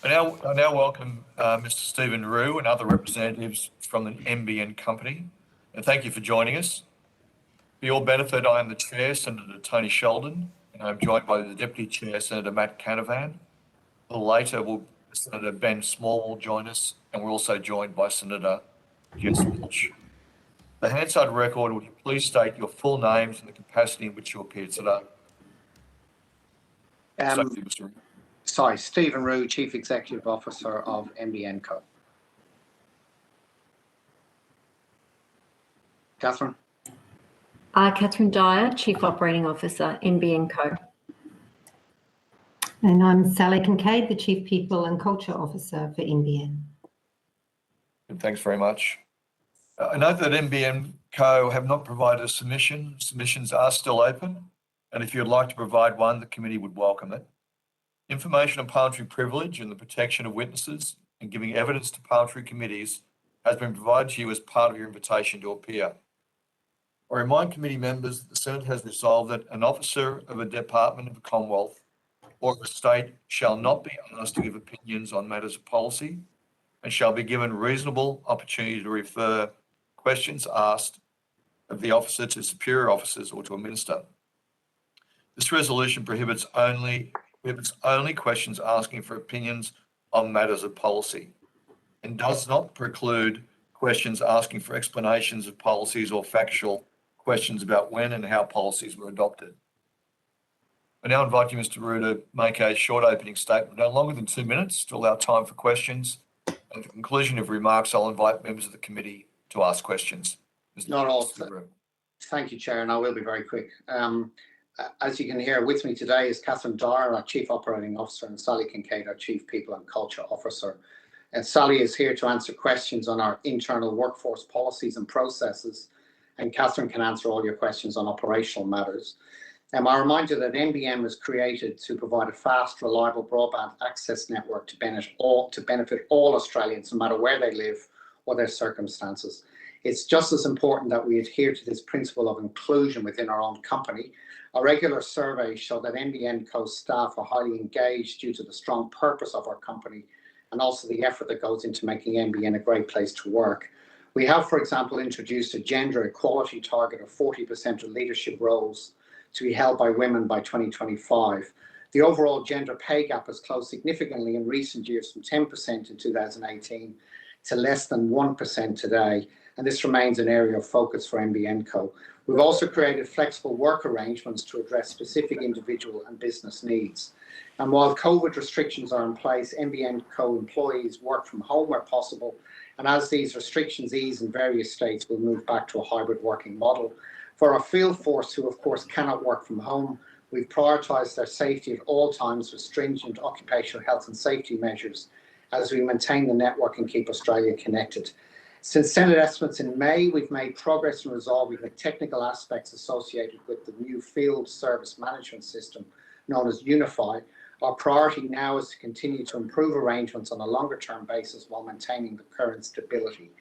I now welcome Mr. Stephen Rue and other representatives from the NBN company, and thank you for joining us. For your benefit, I am the Chair, Senator Tony Sheldon, and I'm joined by the Deputy Chair, Senator Matt Canavan. A little later, Senator Ben Small will join us, and we're also joined by Senator Jess Walsh. The Hansard record, would you please state your full names and the capacity in which you appear today? Mr. Rue. Sorry, Stephen Rue, Chief Executive Officer of NBN Co. Catherine? Catherine Dyer, Chief Operating Officer, NBN Co. And I'm Sally Kincaid, the Chief People and Culture Officer for NBN. And thanks very much. I note that NBN Co have not provided a submission. Submissions are still open, and if you'd like to provide one, the committee would welcome it. Information on parliamentary privilege and the protection of witnesses and giving evidence to parliamentary committees has been provided to you as part of your invitation to appear. I remind committee members that the Senate has resolved that an officer of a department of the Commonwealth or of a state shall not be asked to give opinions on matters of policy and shall be given reasonable opportunity to refer questions asked of the officer to superior officers or to a minister. This resolution prohibits only questions asking for opinions on matters of policy and does not preclude questions asking for explanations of policies or factual questions about when and how policies were adopted. I now invite you, Mr. Rue, to make a short opening statement, no longer than 2 minutes, to allow time for questions. At the conclusion of remarks, I'll invite members of the committee to ask questions. Not all. Thank you, Chair, and I will be very quick. As you can hear, with me today is Catherine Dyer, our Chief Operating Officer, and Sally Kincaid, our Chief People and Culture Officer. And Sally is here to answer questions on our internal workforce policies and processes, and Catherine can answer all your questions on operational matters. I remind you that NBN was created to provide a fast, reliable broadband access network to benefit all Australians, no matter where they live or their circumstances. It's just as important that we adhere to this principle of inclusion within our own company. A regular survey showed that NBN Co staff are highly engaged due to the strong purpose of our company and also the effort that goes into making NBN a great place to work. We have, for example, introduced a gender equality target of 40% of leadership roles to be held by women by 2025. The overall gender pay gap has closed significantly in recent years, from 10% in 2018 to less than 1% today, and this remains an area of focus for NBN Co. We've also created flexible work arrangements to address specific individual and business needs. And while COVID restrictions are in place, NBN Co employees work from home where possible, and as these restrictions ease in various states, we'll move back to a hybrid working model. For our field force, who of course cannot work from home, we've prioritised their safety at all times with stringent occupational health and safety measures as we maintain the network and keep Australia connected. Since Senate estimates in May, we've made progress in resolving the technical aspects associated with the new field service management system known as Unify. Our priority now is to continue to improve arrangements on a longer-term basis while maintaining the current stability.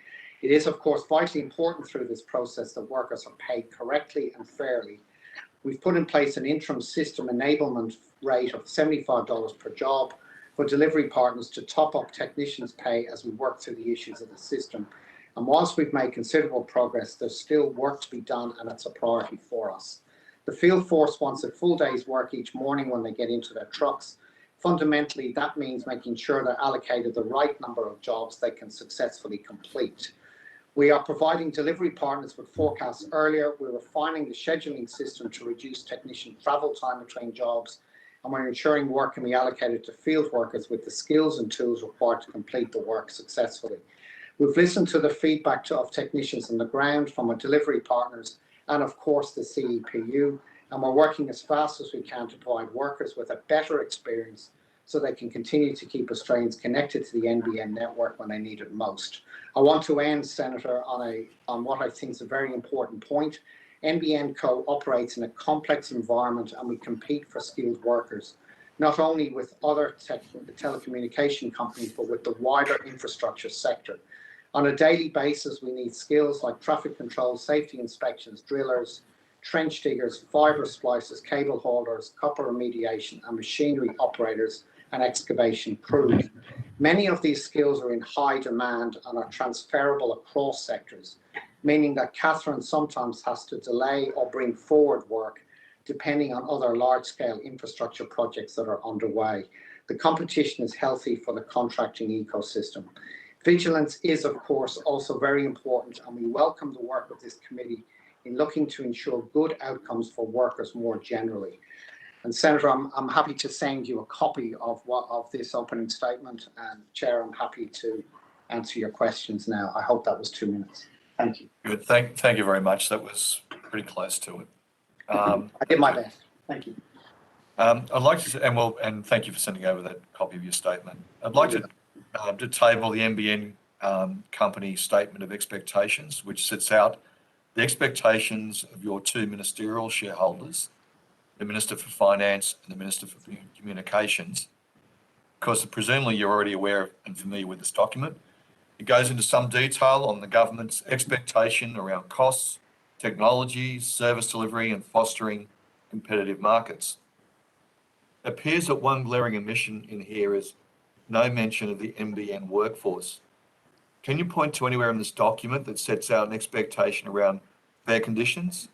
It is, of course, vitally important through this process that workers are paid correctly and fairly. We've put in place an interim system enablement rate of $75 per job for delivery partners to top up technicians' pay as we work through the issues of the system. And whilst we've made considerable progress, there's still work to be done, and it's a priority for us. The field force wants a full day's work each morning when they get into their trucks. Fundamentally, that means making sure they're allocated the right number of jobs they can successfully complete. We are providing delivery partners with forecasts earlier. We're refining the scheduling system to reduce technician travel time between jobs, and we're ensuring work can be allocated to field workers with the skills and tools required to complete the work successfully. We've listened to the feedback of technicians on the ground, from our delivery partners, and of course the CEPU, and we're working as fast as we can to provide workers with a better experience so they can continue to keep Australians connected to the NBN network when they need it most. I want to end, Senator, on what I think is a very important point. NBN Co operates in a complex environment, and we compete for skilled workers, not only with other telecommunication companies, but with the wider infrastructure sector. On a daily basis, we need skills like traffic control, safety inspections, drillers, trench diggers, fibre splicers, cable haulers, copper remediation, and machinery operators and excavation crews. Many of these skills are in high demand and are transferable across sectors, meaning that Catherine sometimes has to delay or bring forward work depending on other large-scale infrastructure projects that are underway. The competition is healthy for the contracting ecosystem. Vigilance is, of course, also very important, and we welcome the work of this committee in looking to ensure good outcomes for workers more generally. And Senator, I'm happy to send you a copy of this opening statement, and Chair, I'm happy to answer your questions now. I hope that was 2 minutes. Thank you. Good. Thank you very much. That was pretty close to it. I did my best. Thank you. I'd like to, and thank you for sending over that copy of your statement. I'd like to table the NBN company statement of expectations, which sets out the expectations of your two ministerial shareholders, the Minister for Finance and the Minister for Communications. Because presumably you're already aware and familiar with this document. It goes into some detail on the government's expectation around costs, technology, service delivery, and fostering competitive markets. It appears that one glaring omission in here is no mention of the NBN workforce. Can you point to anywhere in this document that sets out an expectation around fair conditions,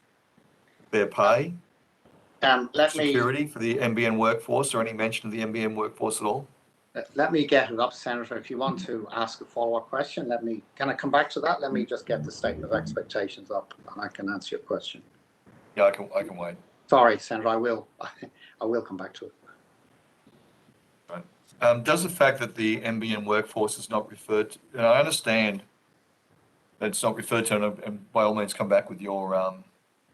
fair pay, security for the NBN workforce, or any mention of the NBN workforce at all? Let me get it up, Senator. If you want to ask a follow-up question, can I come back to that? Let me just get the statement of expectations up and I can answer your question. Yeah, I can wait. Sorry, Senator, I will come back to it. Right. Does the fact that the NBN workforce is not referred to, and I understand that it's not referred to, and by all means come back with your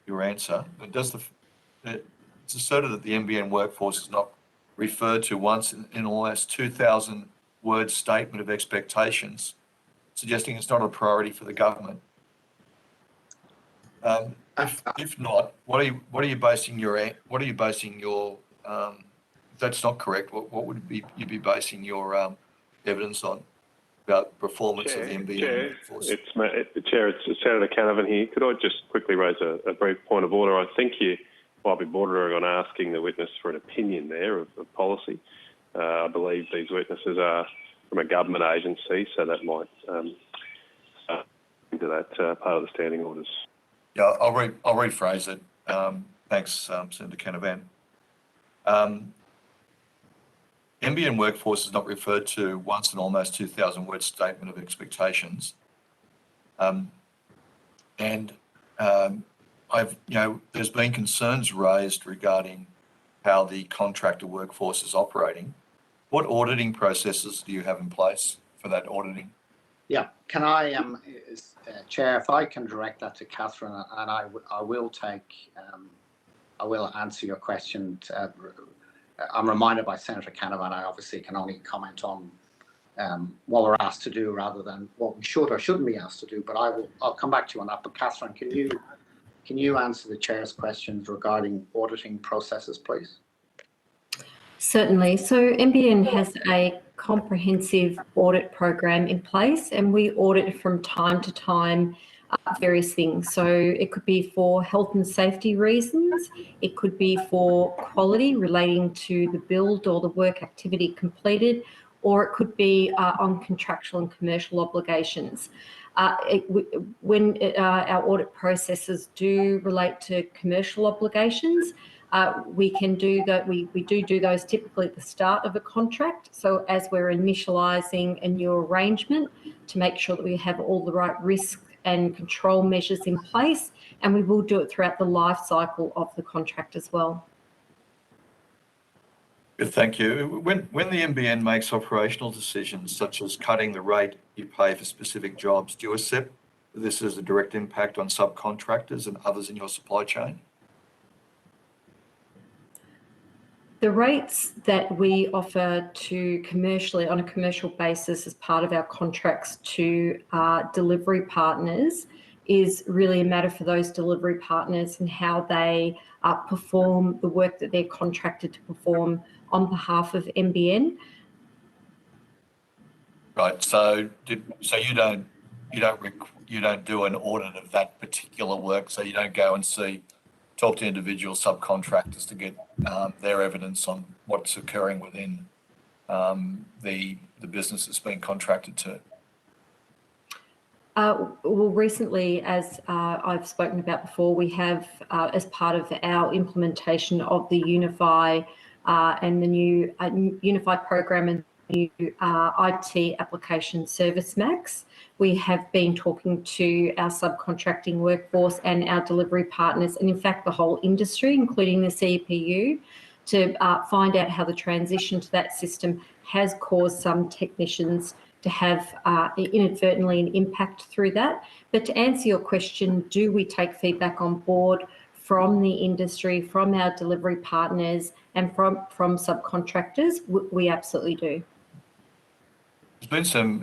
answer, but it's asserted that the NBN workforce is not referred to once in almost 2,000 word statement of expectations, suggesting it's not a priority for the government. If not, what are you basing your if that's not correct, what would you be basing your evidence on about performance of the NBN workforce? Chair, it's Senator Canavan here. Could I just quickly raise a brief point of order? I think you might be bordering on asking the witness for an opinion there of policy. I believe these witnesses are from a government agency, so that might into that part of the standing orders. Yeah, I'll rephrase it. Thanks, Senator Canavan. NBN workforce is not referred to once in almost 2,000 word statement of expectations. There's been concerns raised regarding how the contractor workforce is operating. What auditing processes do you have in place for that auditing? Yeah, can I, Chair, if I can direct that to Catherine, and I will answer your question. I'm reminded by Senator Canavan, I obviously can only comment on what we're asked to do rather than what we should or shouldn't be asked to do, but I'll come back to you on that. But Catherine, can you answer the Chair's questions regarding auditing processes, please? Certainly. So NBN has a comprehensive audit program in place, and we audit from time to time various things. So it could be for health and safety reasons, it could be for quality relating to the build or the work activity completed, or it could be on contractual and commercial obligations. When our audit processes do relate to commercial obligations, we can do that. We do those typically at the start of a contract. So as we're initialising a new arrangement, to make sure that we have all the right risk and control measures in place, and we will do it throughout the life cycle of the contract as well. Good, thank you. When the NBN makes operational decisions, such as cutting the rate you pay for specific jobs, do you accept that this has a direct impact on subcontractors and others in your supply chain? The rates that we offer to commercially on a commercial basis as part of our contracts to delivery partners is really a matter for those delivery partners and how they perform the work that they're contracted to perform on behalf of NBN. Right. So you don't do an audit of that particular work. So you don't go and talk to individual subcontractors to get their evidence on what's occurring within the business that's been contracted to? Well, recently, as I've spoken about before, we have, as part of our implementation of the Unify and the new Unify program and new IT application service max, we have been talking to our subcontracting workforce and our delivery partners, and in fact the whole industry, including the CPU, to find out how the transition to that system has caused some technicians to have inadvertently an impact through that. But to answer your question, do we take feedback on board from the industry, from our delivery partners, and from subcontractors? We absolutely do. There's been some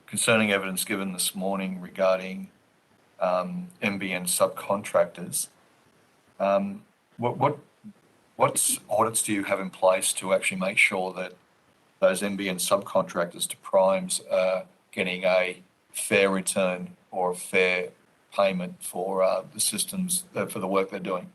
concerning evidence given this morning regarding NBN subcontractors. What audits do you have in place to actually make sure that those NBN subcontractors to primes are getting a fair return or a fair payment for the systems, for the work they're doing?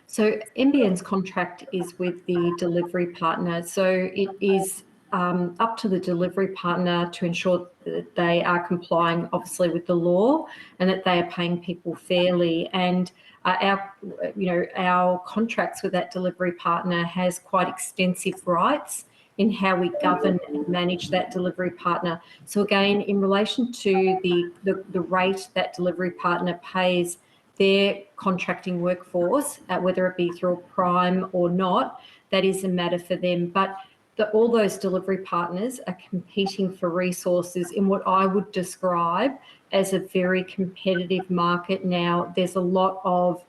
So NBN's contract is with the delivery partner. So it is up to the delivery partner to ensure that they are complying, obviously, with the law and that they are paying people fairly. And our contracts with that delivery partner has quite extensive rights in how we govern and manage that delivery partner. So again, in relation to the rate that delivery partner pays their contracting workforce, whether it be through a prime or not, that is a matter for them. But all those delivery partners are competing for resources in what I would describe as a very competitive market now. There's a lot of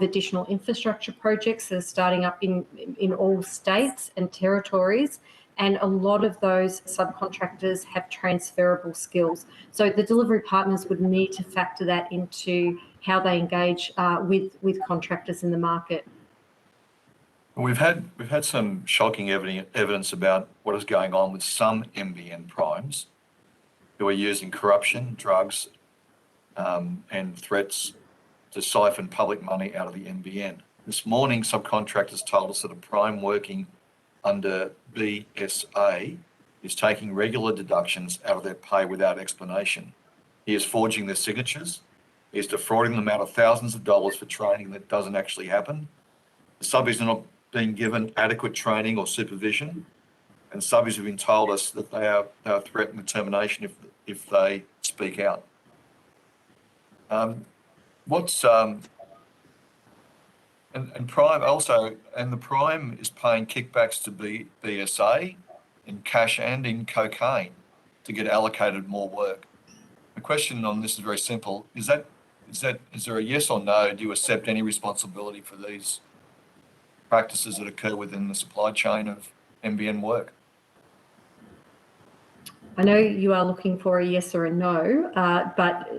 additional infrastructure projects that are starting up in all states and territories, and a lot of those subcontractors have transferable skills. So the delivery partners would need to factor that into how they engage with contractors in the market. We've had some shocking evidence about what is going on with some NBN primes who are using corruption, drugs, and threats to siphon public money out of the NBN. This morning, subcontractors told us that a prime working under BSA is taking regular deductions out of their pay without explanation. He is forging their signatures. He is defrauding them out of thousands of dollars for training that doesn't actually happen. The subbies are not being given adequate training or supervision, and subbies have been told us that they are threatened with termination if they speak out. And prime also, and the prime is paying kickbacks to BSA in cash and in cocaine to get allocated more work. The question on this is very simple: is there a yes or no? Do you accept any responsibility for these practices that occur within the supply chain of NBN work? I know you are looking for a yes or a no, but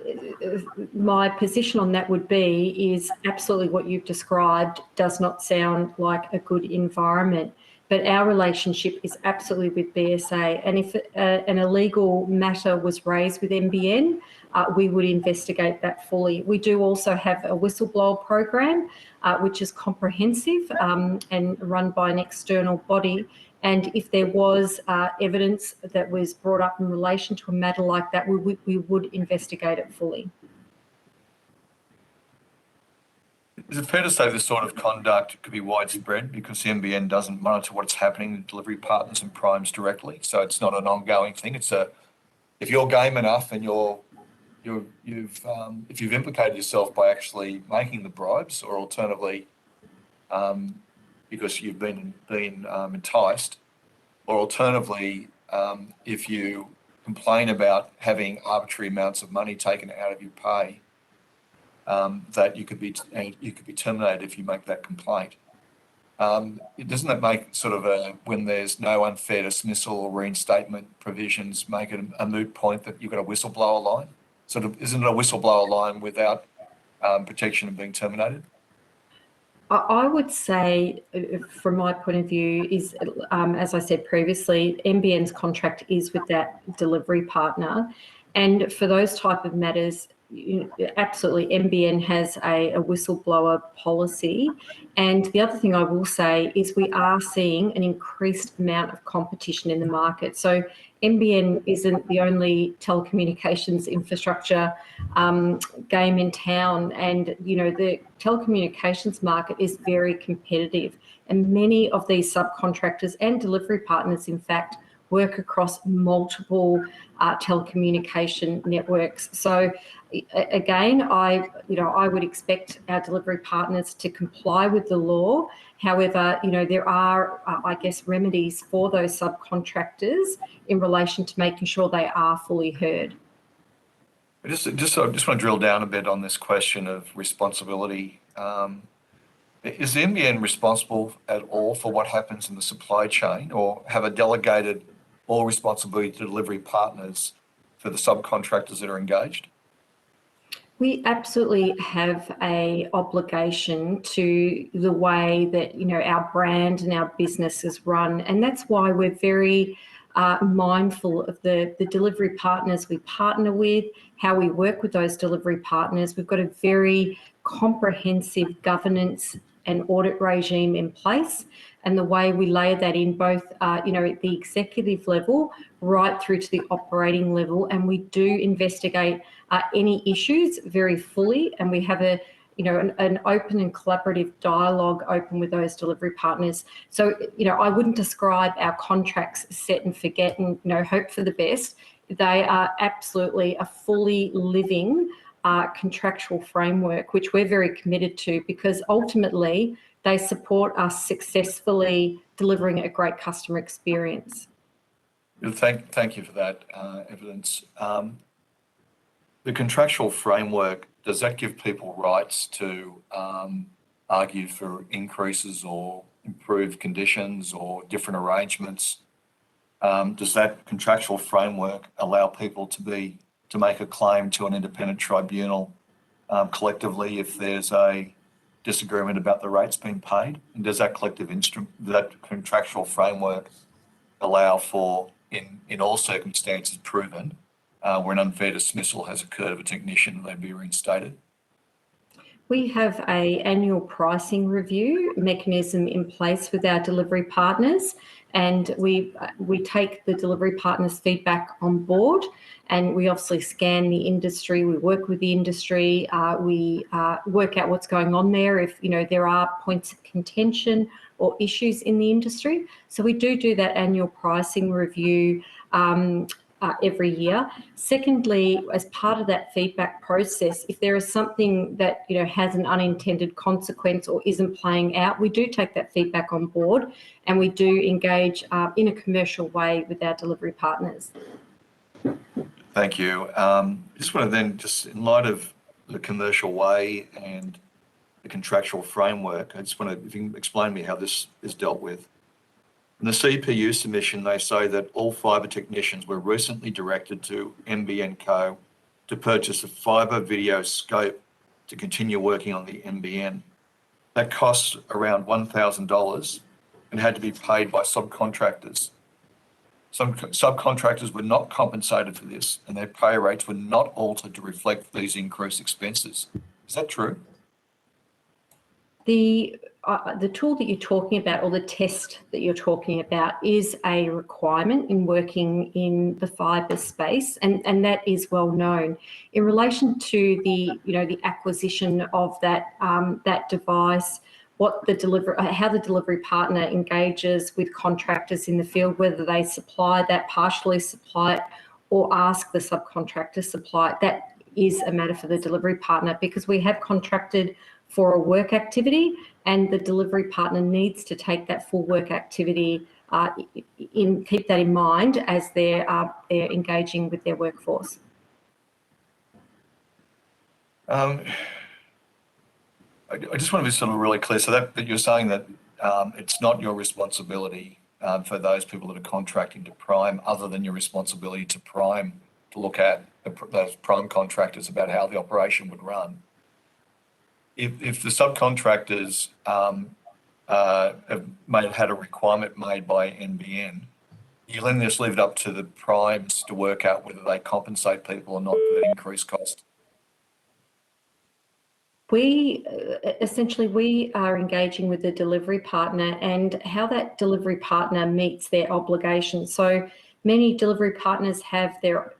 my position on that would be is absolutely what you've described does not sound like a good environment. But our relationship is absolutely with BSA. And if an illegal matter was raised with NBN, we would investigate that fully. We do also have a whistleblower program, which is comprehensive and run by an external body. And if there was evidence that was brought up in relation to a matter like that, we would investigate it fully. Is it fair to say this sort of conduct could be widespread because the NBN doesn't monitor what's happening with delivery partners and primes directly? So it's not an ongoing thing. If you're game enough and if you've implicated yourself by actually making the bribes, or alternatively, because you've been enticed, or alternatively, if you complain about having arbitrary amounts of money taken out of your pay, that you could be terminated if you make that complaint. Doesn't that make sort of when there's no unfair dismissal or reinstatement provisions, make it a moot point that you've got a whistleblower line? Sort of, isn't it a whistleblower line without protection of being terminated? I would say, from my point of view, is, as I said previously, NBN's contract is with that delivery partner. And for those type of matters, absolutely, NBN has a whistleblower policy. And the other thing I will say is we are seeing an increased amount of competition in the market. So NBN isn't the only telecommunications infrastructure game in town. And, the telecommunications market is very competitive. And many of these subcontractors and delivery partners, in fact, work across multiple telecommunication networks. So again, I would expect our delivery partners to comply with the law. However, there are, I guess, remedies for those subcontractors in relation to making sure they are fully heard. I just want to drill down a bit on this question of responsibility. Is the NBN responsible at all for what happens in the supply chain, or have a delegated all responsibility to delivery partners for the subcontractors that are engaged? We absolutely have a obligation to the way that our brand and our business is run, and that's why we're very mindful of the delivery partners we partner with, how we work with those delivery partners. We've got a very comprehensive governance and audit regime in place, and the way we lay that in both, at the executive level right through to the operating level, and we do investigate any issues very fully, and we have an open and collaborative dialogue open with those delivery partners. So, I wouldn't describe our contracts set and forget and, hope for the best. They are absolutely a fully living contractual framework, which we're very committed to, because ultimately they support us successfully delivering a great customer experience. Thank you for that evidence. The contractual framework, does that give people rights to argue for increases or improved conditions or different arrangements? Does that contractual framework allow people to make a claim to an independent tribunal collectively if there's a disagreement about the rates being paid? And does that that contractual framework allow for, in all circumstances proven, where an unfair dismissal has occurred of a technician, they'd be reinstated? We have an annual pricing review mechanism in place with our delivery partners, and we take the delivery partners' feedback on board, and we obviously scan the industry. We work with the industry. We work out what's going on there, if there are points of contention or issues in the industry. So we do that annual pricing review every year. Secondly, as part of that feedback process, if there is something that has an unintended consequence or isn't playing out, we do take that feedback on board, and we do engage in a commercial way with our delivery partners. Thank you. Just want to then, just in light of the commercial way and the contractual framework, I just want to, if you can explain to me how this is dealt with. In the CPU submission, they say that all fibre technicians were recently directed to NBN Co to purchase a fibre video scope to continue working on the NBN. That costs around $1,000 and had to be paid by subcontractors. Some subcontractors were not compensated for this, and their pay rates were not altered to reflect these increased expenses. Is that true? The tool that you're talking about, or the test that you're talking about, is a requirement in working in the fibre space, and that is well known. In relation to the acquisition of that device, how the delivery partner engages with contractors in the field, whether they supply that, partially supply it, or ask the subcontractor supply it, that is a matter for the delivery partner, because we have contracted for a work activity, and the delivery partner needs to take that full work activity, keep that in mind as they're engaging with their workforce. I just want to be sort of really clear. So that you're saying that it's not your responsibility for those people that are contracting to Prime, other than your responsibility to Prime to look at those Prime contractors about how the operation would run. If the subcontractors have had a requirement made by NBN, you then just leave it up to the primes to work out whether they compensate people or not for that increased cost. We essentially we are engaging with the delivery partner and how that delivery partner meets their obligations. So many delivery partners have their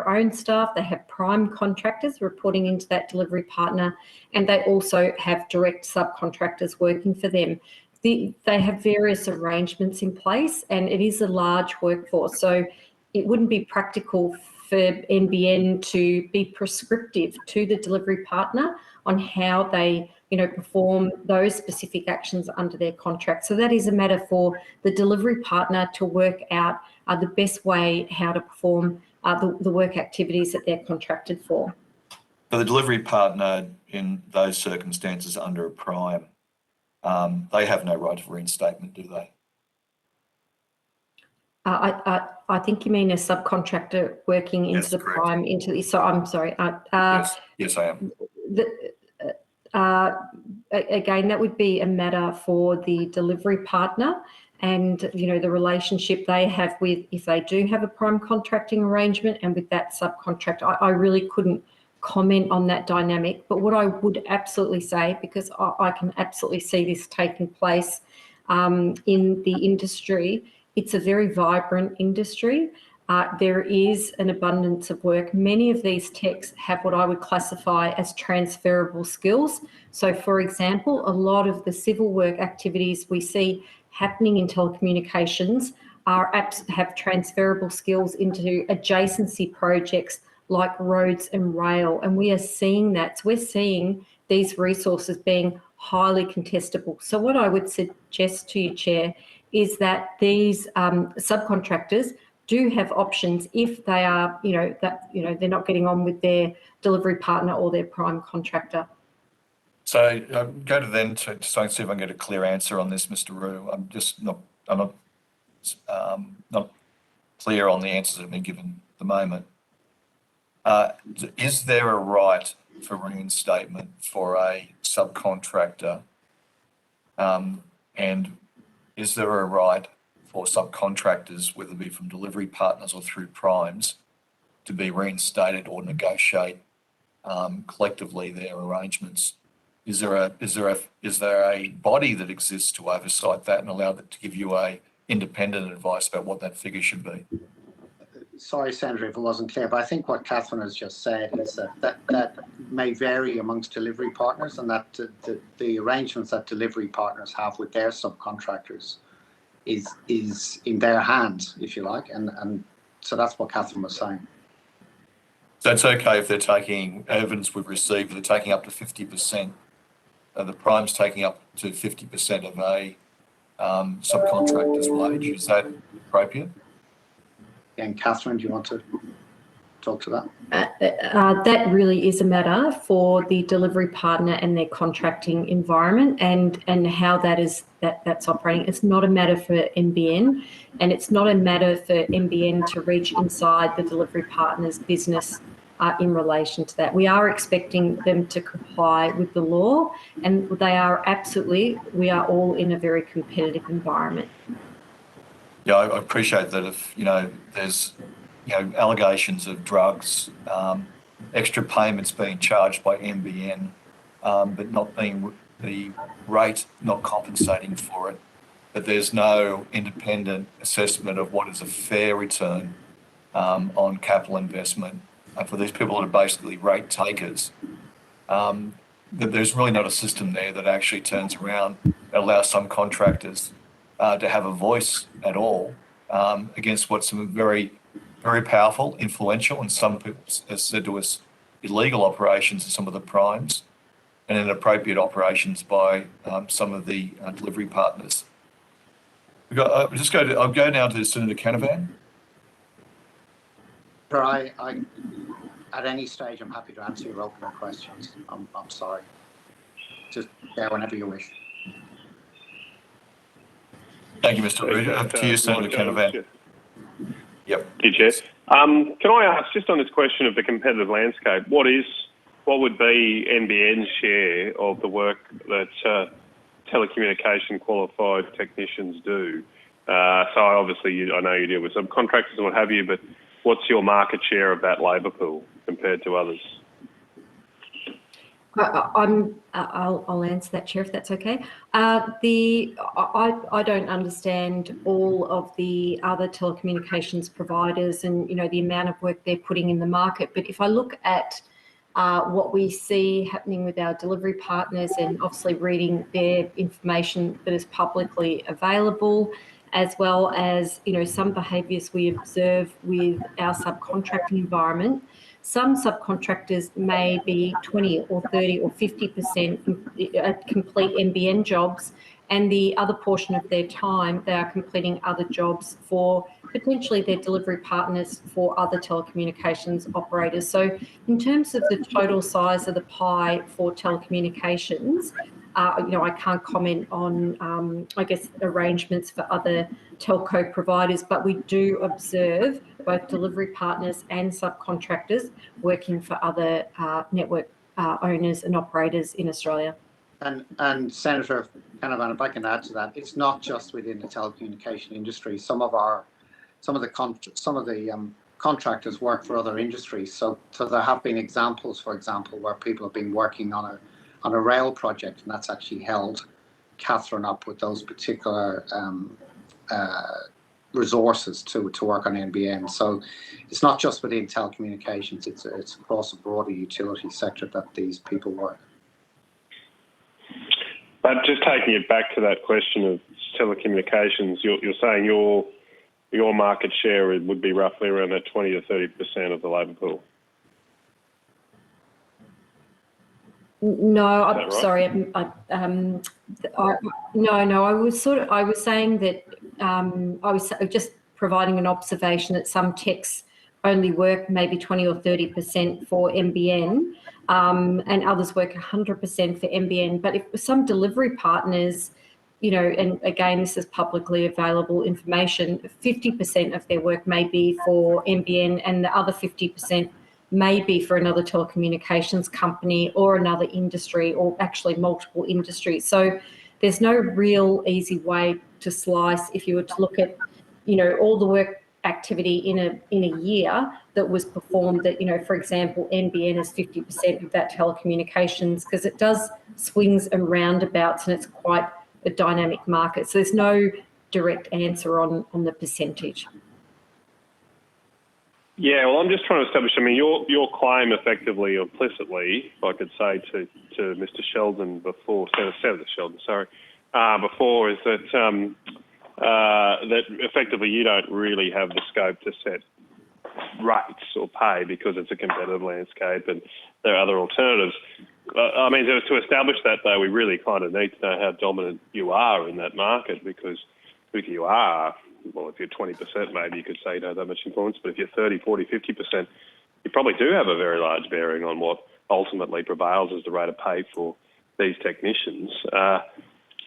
own staff. They have prime contractors reporting into that delivery partner, and they also have direct subcontractors working for them. They have various arrangements in place, and it is a large workforce. So it wouldn't be practical for NBN to be prescriptive to the delivery partner on how they, perform those specific actions under their contract. So that is a matter for the delivery partner to work out the best way how to perform the work activities that they're contracted for. For the delivery partner in those circumstances under a prime, they have no right of reinstatement, do they? I think you mean a subcontractor working into Yes, the correct. prime, into the, so I'm sorry. Yes, I am. Again, that would be a matter for the delivery partner and, the relationship they have with, if they do have a prime contracting arrangement and with that subcontract. I really couldn't comment on that dynamic, but what I would absolutely say, because I can absolutely see this taking place in the industry, it's a very vibrant industry. There is an abundance of work. Many of these techs have what I would classify as transferable skills. So, for example, a lot of the civil work activities we see happening in telecommunications have transferable skills into adjacency projects like roads and rail. And we are seeing that. So we're seeing these resources being highly contestable. So what I would suggest to you, Chair, is that these subcontractors do have options if they are, they're not getting on with their delivery partner or their prime contractor. So go to then to see if I can get a clear answer on this, Mr. Rue. I'm not clear on the answers that have been given at the moment. Is there a right for reinstatement for a subcontractor? And is there a right for subcontractors, whether it be from delivery partners or through primes, to be reinstated or negotiate collectively their arrangements? Is there a body that exists to oversight that and allow that to give you a independent advice about what that figure should be? Sorry, Senator, if it wasn't clear, but I think what Catherine has just said is that may vary amongst delivery partners, and that the arrangements that delivery partners have with their subcontractors is in their hands, if you like, and so that's what Catherine was saying. So it's okay if they're taking evidence we've received, they're taking up to 50%, the prime's taking up to 50% of a subcontractor's wage. Is that appropriate? And Catherine, do you want to talk to that? That really is a matter for the delivery partner and their contracting environment and how that's operating. It's not a matter for NBN, and it's not a matter for NBN to reach inside the delivery partner's business in relation to that. We are expecting them to comply with the law, and they are absolutely, we are all in a very competitive environment. Yeah, I appreciate that if, there's, allegations of drugs, extra payments being charged by NBN, but not being the rate, not compensating for it, that there's no independent assessment of what is a fair return on capital investment for these people that are basically rate takers. That there's really not a system there that actually turns around and allows some contractors to have a voice at all against what some very, very powerful, influential, and some people have said to us, illegal operations in some of the primes and inappropriate operations by some of the delivery partners. I'll go now to Senator Canavan. At any stage, I'm happy to answer your opening questions. I'm sorry. Just there whenever you wish. Thank you, Mr. Rue. Up to you, Senator Canavan. Yep. Thank you, Chair. Can I ask, just on this question of the competitive landscape, what would be NBN's share of the work that telecommunication qualified technicians do? So obviously, I know you deal with subcontractors and what have you, but what's your market share of that labour pool compared to others? I'll answer that, Chair, if that's okay. I don't understand all of the other telecommunications providers and, you know, the amount of work they're putting in the market. But if I look at what we see happening with our delivery partners and obviously reading their information that is publicly available, as well as, you know, some behaviours we observe with our subcontracting environment. Some subcontractors may be 20 or 30 or 50% complete NBN jobs, and the other portion of their time they are completing other jobs for potentially their delivery partners for other telecommunications operators. So in terms of the total size of the pie for telecommunications, you know, I can't comment on, I guess, arrangements for other telco providers, but we do observe both delivery partners and subcontractors working for other network owners and operators in Australia. And Senator Canavan, if I can add to that, it's not just within the telecommunication industry. Some of the contractors work for other industries. So there have been examples, for example, where people have been working on a rail project, and that's actually held Catherine up with those particular resources to work on NBN. So it's not just within telecommunications, it's across a broader utility sector that these people work. But just taking it back to that question of telecommunications, you're saying your market share would be roughly around that 20 to 30% of the labour pool. No, I'm right? sorry. No. I was saying that I was just providing an observation that some techs only work maybe 20 or 30% for NBN, and others work 100% for NBN. But if some delivery partners, you know, and again, this is publicly available information, 50% of their work may be for NBN, and the other 50% may be for another telecommunications company or another industry, or actually multiple industries. So there's no real easy way to slice if you were to look at, you know, all the work activity in a year that was performed, that, you know, for example, NBN is 50% of that telecommunications, because it does swings and roundabouts and it's quite a dynamic market. So there's no direct answer on the percentage. Yeah, well, I'm just trying to establish, I mean, your claim effectively or implicitly, if I could say to Mr. Sheldon before, Senator Sheldon, sorry, before, is that that effectively you don't really have the scope to set rates or pay because it's a competitive landscape and there are other alternatives. I mean, to establish that, though, we really kind of need to know how dominant you are in that market, because if you are, well, if you're 20%, maybe you could say you don't have that much influence, but if you're 30, 40, 50%, you probably do have a very large bearing on what ultimately prevails as the rate of pay for these technicians.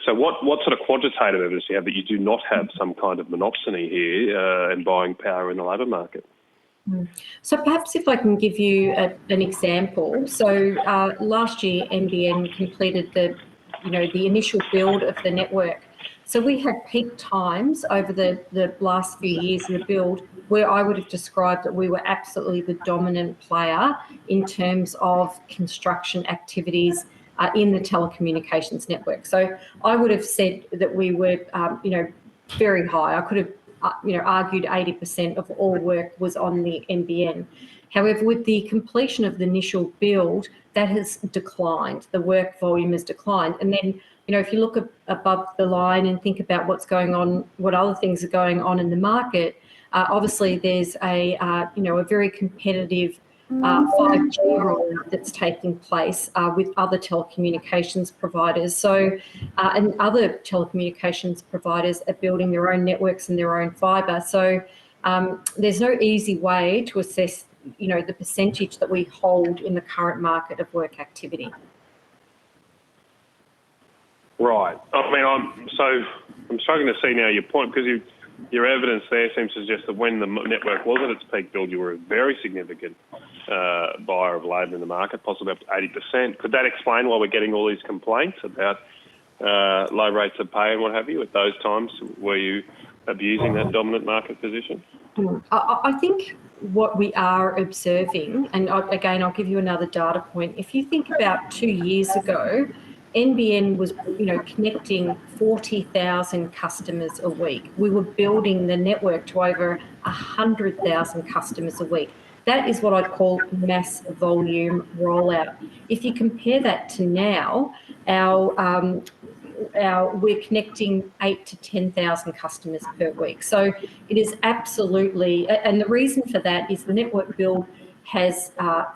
So what sort of quantitative evidence do you have that you do not have some kind of monopsony here and buying power in the labour market? So perhaps if I can give you an example. So last year, NBN completed the initial build of the network. So we had peak times over the last few years in the build where I would have described that we were absolutely the dominant player in terms of construction activities in the telecommunications network. So I would have said that we were, very high. I could have, argued 80% of all work was on the NBN. However, with the completion of the initial build, that has declined. The work volume has declined. And then, if you look above the line and think about what's going on, what other things are going on in the market, obviously there's a very competitive 5G rollout that's taking place with other telecommunications providers. So, and other telecommunications providers are building their own networks and their own fibre. So there's no easy way to assess, the percentage that we hold in the current market of work activity. Right. I mean, I'm struggling to see now your point, because your evidence there seems to suggest that when the network was at its peak build, you were a very significant buyer of labour in the market, possibly up to 80%. Could that explain why we're getting all these complaints about low rates of pay and what have you? At those times, were you abusing that dominant market position? I think what we are observing, and again, I'll give you another data point. If you think about 2 years ago, NBN was, connecting 40,000 customers a week. We were building the network to over 100,000 customers a week. That is what I'd call mass volume rollout. If you compare that to now, we're connecting 8,000 to 10,000 customers per week. So it is absolutely, and the reason for that is the network build has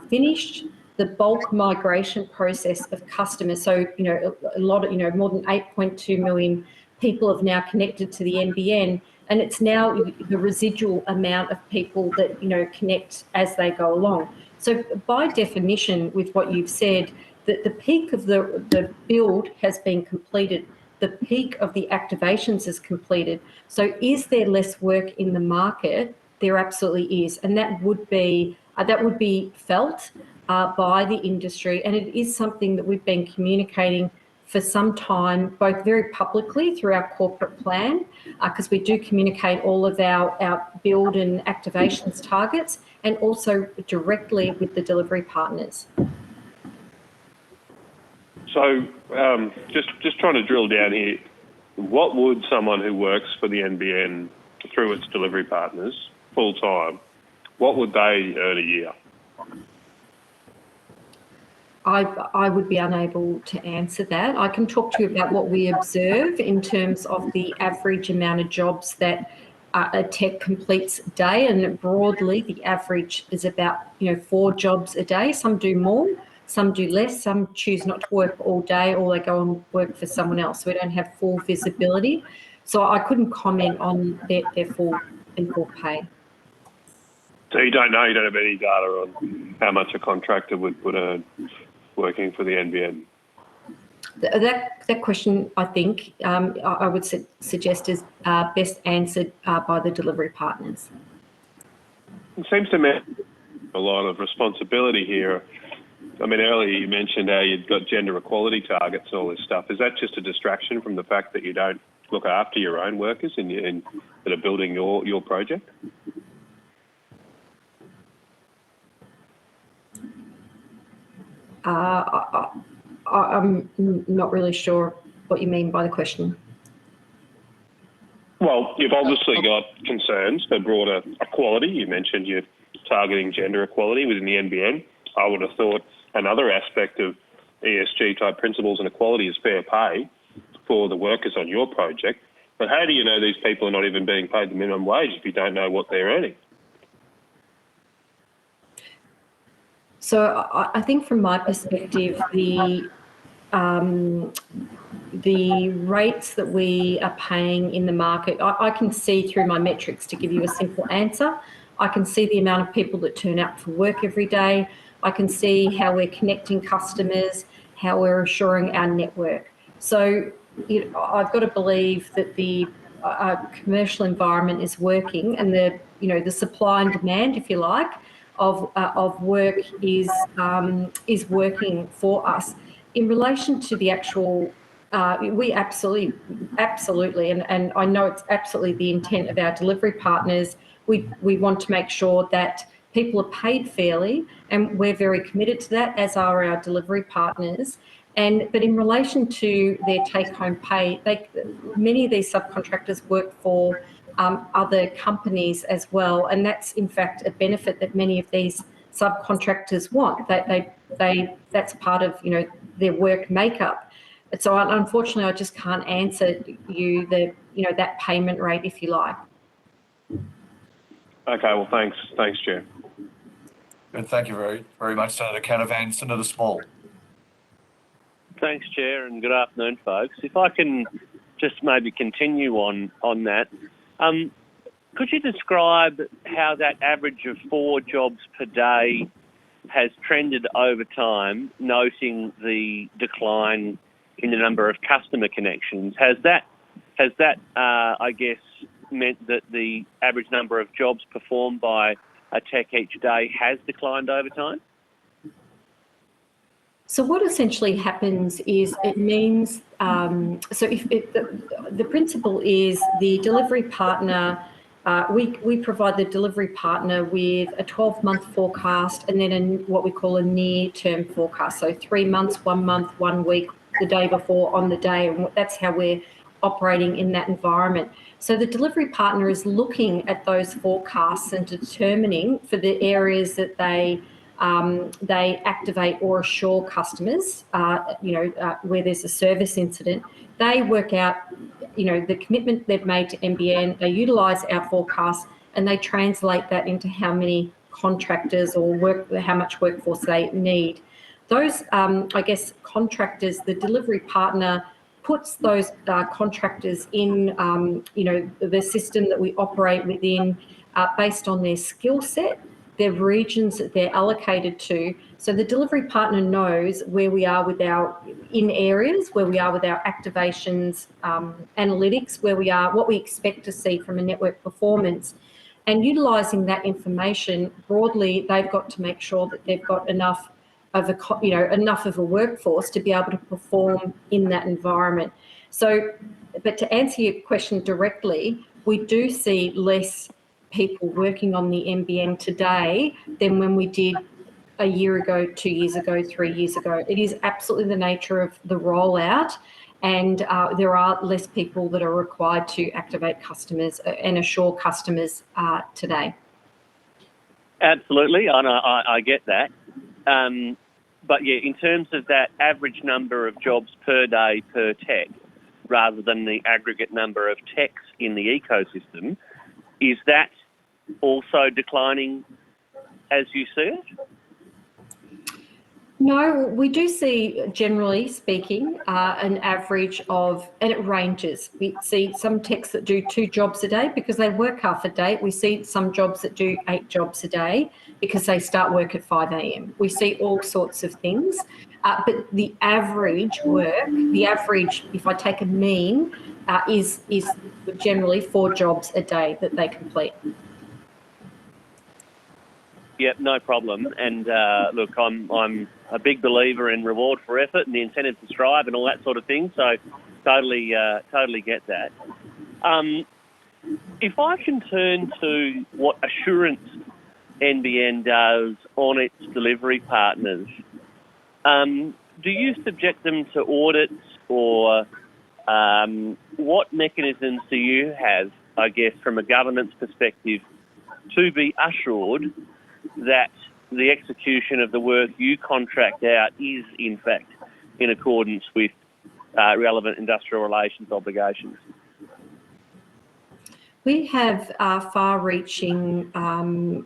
finished. The bulk migration process of customers. So, a lot of, more than 8.2 million people have now connected to the NBN, and it's now the residual amount of people that, connect as they go along. So by definition, with what you've said, that the peak of the build has been completed, the peak of the activations is completed. So is there less work in the market? There absolutely is, and that would be felt by the industry, and it is something that we've been communicating for some time, both very publicly through our corporate plan, because we do communicate all of our build and activations targets, and also directly with the delivery partners. So just trying to drill down here, what would someone who works for the NBN through its delivery partners full time, what would they earn a year? I would be unable to answer that. I can talk to you about what we observe in terms of the average amount of jobs that a tech completes a day, and broadly the average is about 4 jobs a day. Some do more, some do less, some choose not to work all day, or they go and work for someone else. We don't have full visibility, so I couldn't comment on their full pay. So you don't know, you don't have any data on how much a contractor would earn working for the NBN? That question, I think, I would suggest is best answered by the delivery partners. It seems to me a lot of responsibility here. I mean, earlier you mentioned how you've got gender equality targets and all this stuff. Is that just a distraction from the fact that you don't look after your own workers that are building your project? I'm not really sure what you mean by the question. Well, you've obviously got concerns for broader equality. You mentioned you're targeting gender equality within the NBN. I would have thought another aspect of ESG type principles and equality is fair pay for the workers on your project. But how do you know these people are not even being paid the minimum wage if you don't know what they're earning? So I think from my perspective, the rates that we are paying in the market, I can see through my metrics, to give you a simple answer. I can see the amount of people that turn out for work every day. I can see how we're connecting customers, how we're assuring our network. So I've got to believe that the commercial environment is working, and the supply and demand, if you like, of work is working for us. In relation to the actual, we absolutely, and I know it's absolutely the intent of our delivery partners. We want to make sure that people are paid fairly, and we're very committed to that, as are our delivery partners. But in relation to their take-home pay, many of these subcontractors work for other companies as well, and that's in fact a benefit that many of these subcontractors want. That's part of their work makeup. So unfortunately, I just can't answer you that payment rate, if you like. Okay, well, thanks, Chair. And thank you very, very much, Senator Canavan. Senator Small. Thanks, Chair, and good afternoon, folks. If I can just maybe continue on that, could you describe how that average of 4 jobs per day has trended over time, noting the decline in the number of customer connections? Has that I guess, meant that the average number of jobs performed by a tech each day has declined over time? So what essentially happens is it means, so if the principle is the delivery partner we provide the delivery partner with a 12-month forecast and then what we call a near-term forecast. So 3 months, 1 month, 1 week, the day before, on the day, and that's how we're operating in that environment. So the delivery partner is looking at those forecasts and determining for the areas that they activate or assure customers, where there's a service incident. They work out, the commitment they've made to NBN. They utilise our forecasts and they translate that into how many contractors or how much workforce they need. Those, contractors, the delivery partner puts those contractors in, the system that we operate within based on their skill set, their regions that they're allocated to. So the delivery partner knows where we are with in areas, where we are with our activations, analytics, where we are, what we expect to see from a network performance. And utilising that information broadly, they've got to make sure that they've got enough of a workforce to be able to perform in that environment. So, but to answer your question directly, we do see less people working on the NBN today than when we did a year ago, 2 years ago, 3 years ago. It is absolutely the nature of the rollout, and there are less people that are required to activate customers and assure customers today. Absolutely, I get that. But yeah, in terms of that average number of jobs per day per tech, rather than the aggregate number of techs in the ecosystem, is that also declining as you see it? No, we do see, generally speaking, an average of, and it ranges. We see some techs that do 2 jobs a day because they work half a day. We see some jobs that do 8 jobs a day because they start work at 5 a.m. We see all sorts of things. But the average work, if I take a mean, is generally 4 jobs a day that they complete. Yep, no problem. And look, I'm a big believer in reward for effort and the incentive to strive and all that sort of thing. So totally get that. If I can turn to what assurance NBN does on its delivery partners, do you subject them to audits, or what mechanisms do you have, I guess, from a governance perspective, to be assured that the execution of the work you contract out is, in fact, in accordance with relevant industrial relations obligations? We have far-reaching, a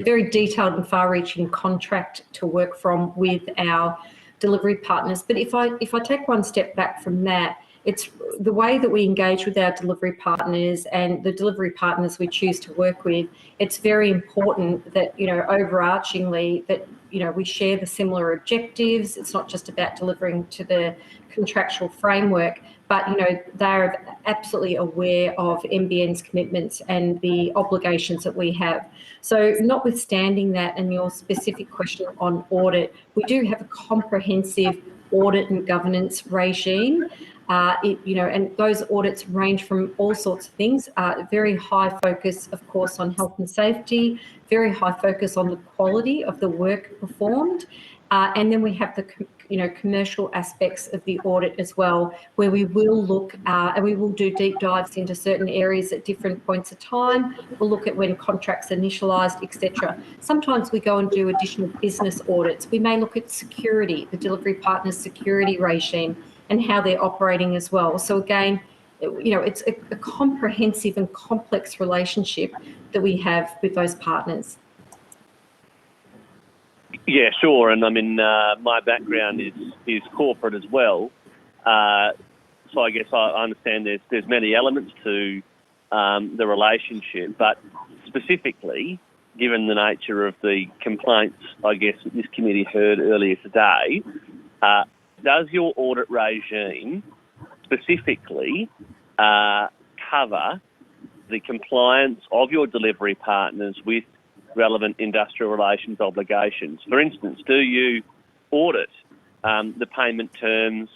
very detailed and far-reaching contract to work from with our delivery partners. But if I take one step back from that, it's the way that we engage with our delivery partners and the delivery partners we choose to work with. It's very important that, overarchingly, that, we share the similar objectives. It's not just about delivering to the contractual framework, but, they're absolutely aware of NBN's commitments and the obligations that we have. So notwithstanding that and your specific question on audit, we do have a comprehensive audit and governance regime. And those audits range from all sorts of things. Very high focus, of course, on health and safety. Very high focus on the quality of the work performed, and then we have the commercial aspects of the audit as well, where we will look and we will do deep dives into certain areas at different points of time. We'll look at when contracts are initialised, etc. Sometimes we go and do additional business audits. We may look at security, the delivery partner's security regime, and how they're operating as well. So again, it's a comprehensive and complex relationship that we have with those partners. Yeah, sure. And I mean, my background is corporate as well. So I guess I understand there's many elements to the relationship, but specifically, given the nature of the complaints, I guess, that this committee heard earlier today, does your audit regime specifically cover the compliance of your delivery partners with relevant industrial relations obligations? For instance, do you audit the payment terms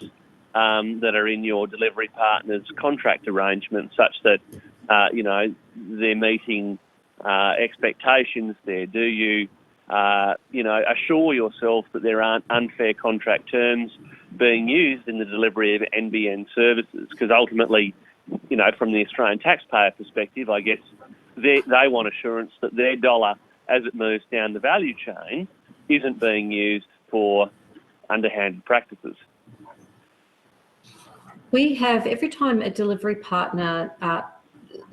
that are in your delivery partner's contract arrangement, such that they're meeting expectations there? Do you assure yourself that there aren't unfair contract terms being used in the delivery of NBN services? Because ultimately, from the Australian taxpayer perspective, I guess they want assurance that their dollar, as it moves down the value chain, isn't being used for underhanded practices. We have, every time a delivery partner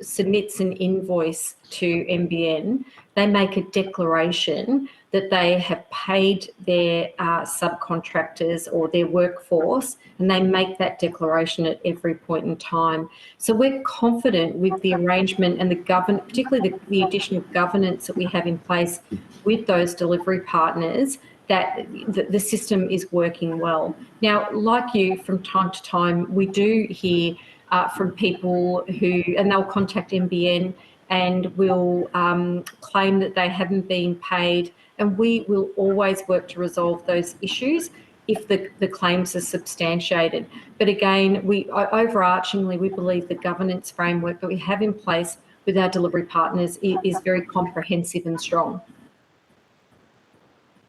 submits an invoice to NBN, they make a declaration that they have paid their subcontractors or their workforce, and they make that declaration at every point in time. So we're confident with the arrangement and particularly the additional governance that we have in place with those delivery partners, that the system is working well. Now, like you, from time to time, we do hear from people and they'll contact NBN and will claim that they haven't been paid, and we will always work to resolve those issues if the claims are substantiated. But again, overarchingly, we believe the governance framework that we have in place with our delivery partners is very comprehensive and strong.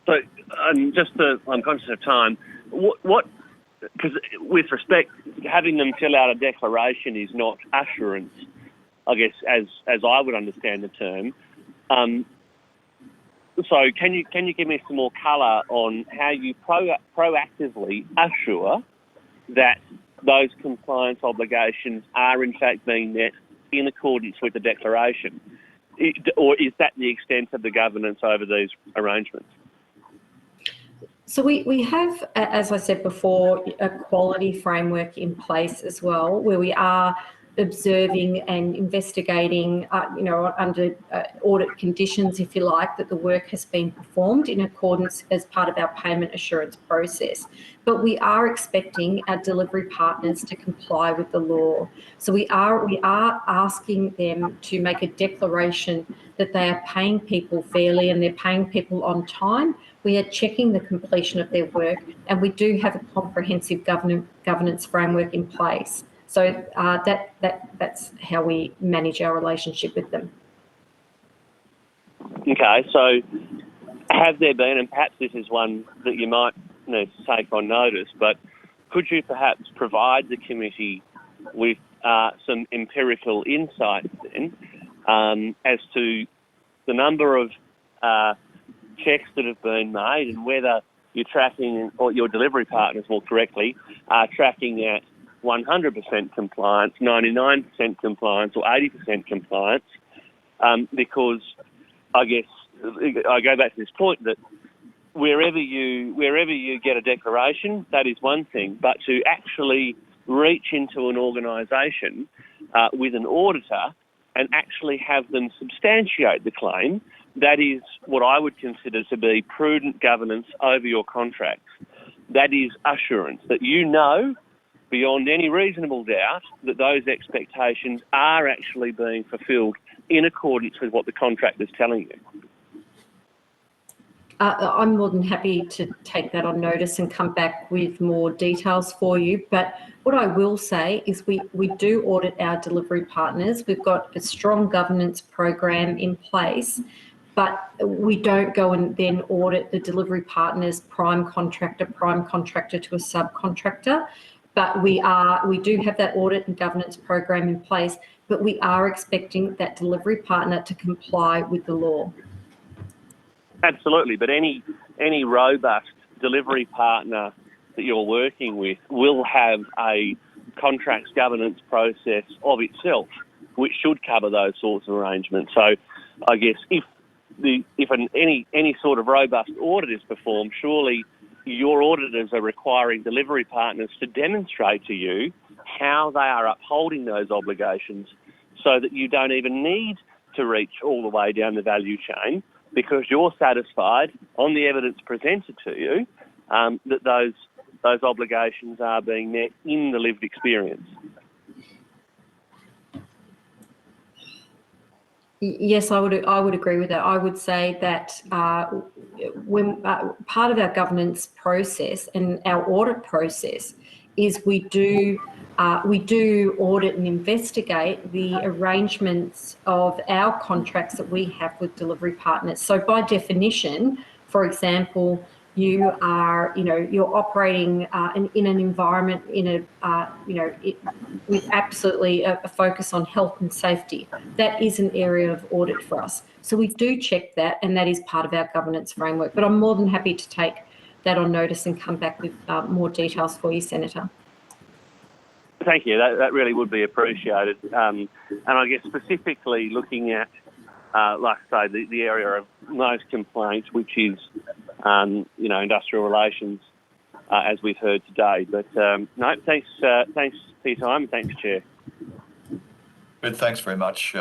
So, I'm conscious of time. Because with respect, having them fill out a declaration is not assurance, I guess, as I would understand the term. So can you give me some more colour on how you proactively assure that those compliance obligations are in fact being met in accordance with the declaration? Or is that the extent of the governance over these arrangements? So we have, as I said before, a quality framework in place as well, where we are observing and investigating, under audit conditions, if you like, that the work has been performed in accordance as part of our payment assurance process. But we are expecting our delivery partners to comply with the law. So we are asking them to make a declaration that they are paying people fairly and they're paying people on time. We are checking the completion of their work, and we do have a comprehensive governance framework in place. So that's how we manage our relationship with them. Okay, so have there been, and perhaps this is one that you might need to take on notice, but could you perhaps provide the committee with some empirical insights then as to the number of checks that have been made and whether you're tracking, or your delivery partners more correctly, are tracking at 100% compliance, 99% compliance, or 80% compliance? Because I guess I go back to this point that wherever you get a declaration, that is one thing, but to actually reach into an organisation with an auditor and actually have them substantiate the claim, that is what I would consider to be prudent governance over your contracts. That is assurance that you know beyond any reasonable doubt that those expectations are actually being fulfilled in accordance with what the contract is telling you. I'm more than happy to take that on notice and come back with more details for you. But what I will say is we do audit our delivery partners. We've got a strong governance program in place, but we don't go and then audit the delivery partner's prime contractor to a subcontractor. But we do have that audit and governance program in place, but we are expecting that delivery partner to comply with the law. Absolutely, but any robust delivery partner that you're working with will have a contracts governance process of itself, which should cover those sorts of arrangements. So I guess if any sort of robust audit is performed, surely your auditors are requiring delivery partners to demonstrate to you how they are upholding those obligations so that you don't even need to reach all the way down the value chain, because you're satisfied on the evidence presented to you that those obligations are being met in the lived experience. Yes, I would agree with that. I would say that when part of our governance process and our audit process is we do audit and investigate the arrangements of our contracts that we have with delivery partners. So by definition, for example, you're operating in an environment with absolutely a focus on health and safety. That is an area of audit for us. So we do check that, and that is part of our governance framework. But I'm more than happy to take that on notice and come back with more details for you, Senator. Thank you. That really would be appreciated. And I guess specifically looking at, like I say, the area of most complaints, which is, industrial relations, as we've heard today. But no, thanks for your time. Thanks, Chair. Good. Thanks very much.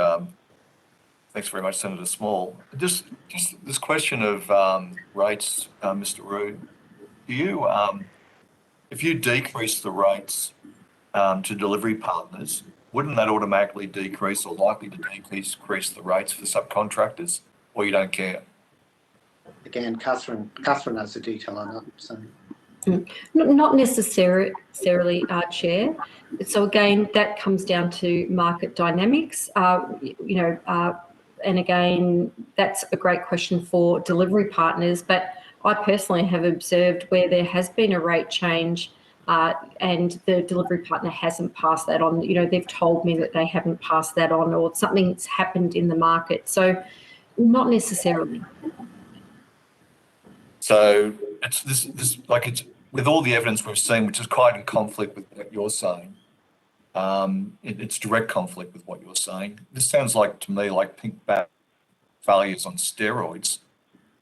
Thanks very much, Senator Small. Just this question of rates, Mr. Rue. If you decrease the rates to delivery partners, wouldn't that automatically decrease or likely to decrease the rates for subcontractors, or you don't care? Again, Catherine has the detail on that. So. Not necessarily, Chair. So again, that comes down to market dynamics. And again, that's a great question for delivery partners. But I personally have observed where there has been a rate change and the delivery partner hasn't passed that on. They've told me that they haven't passed that on, or something's happened in the market. So not necessarily. So it's with all the evidence we've seen, which is quite in conflict with what you're saying. It's direct conflict with what you're saying. This sounds to me like pink bat failures on steroids,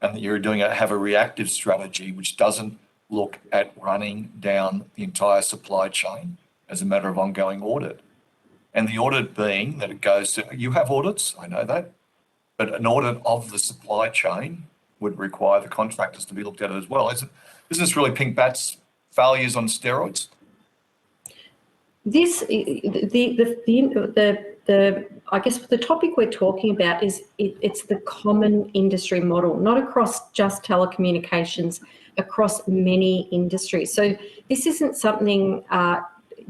and that you're have a reactive strategy which doesn't look at running down the entire supply chain as a matter of ongoing audit. And the audit being that it goes to, you have audits, I know that, but an audit of the supply chain would require the contractors to be looked at as well. Isn't this really pink bats failures on steroids? This, I guess the topic we're talking about is it's the common industry model, not across just telecommunications, across many industries. So this isn't something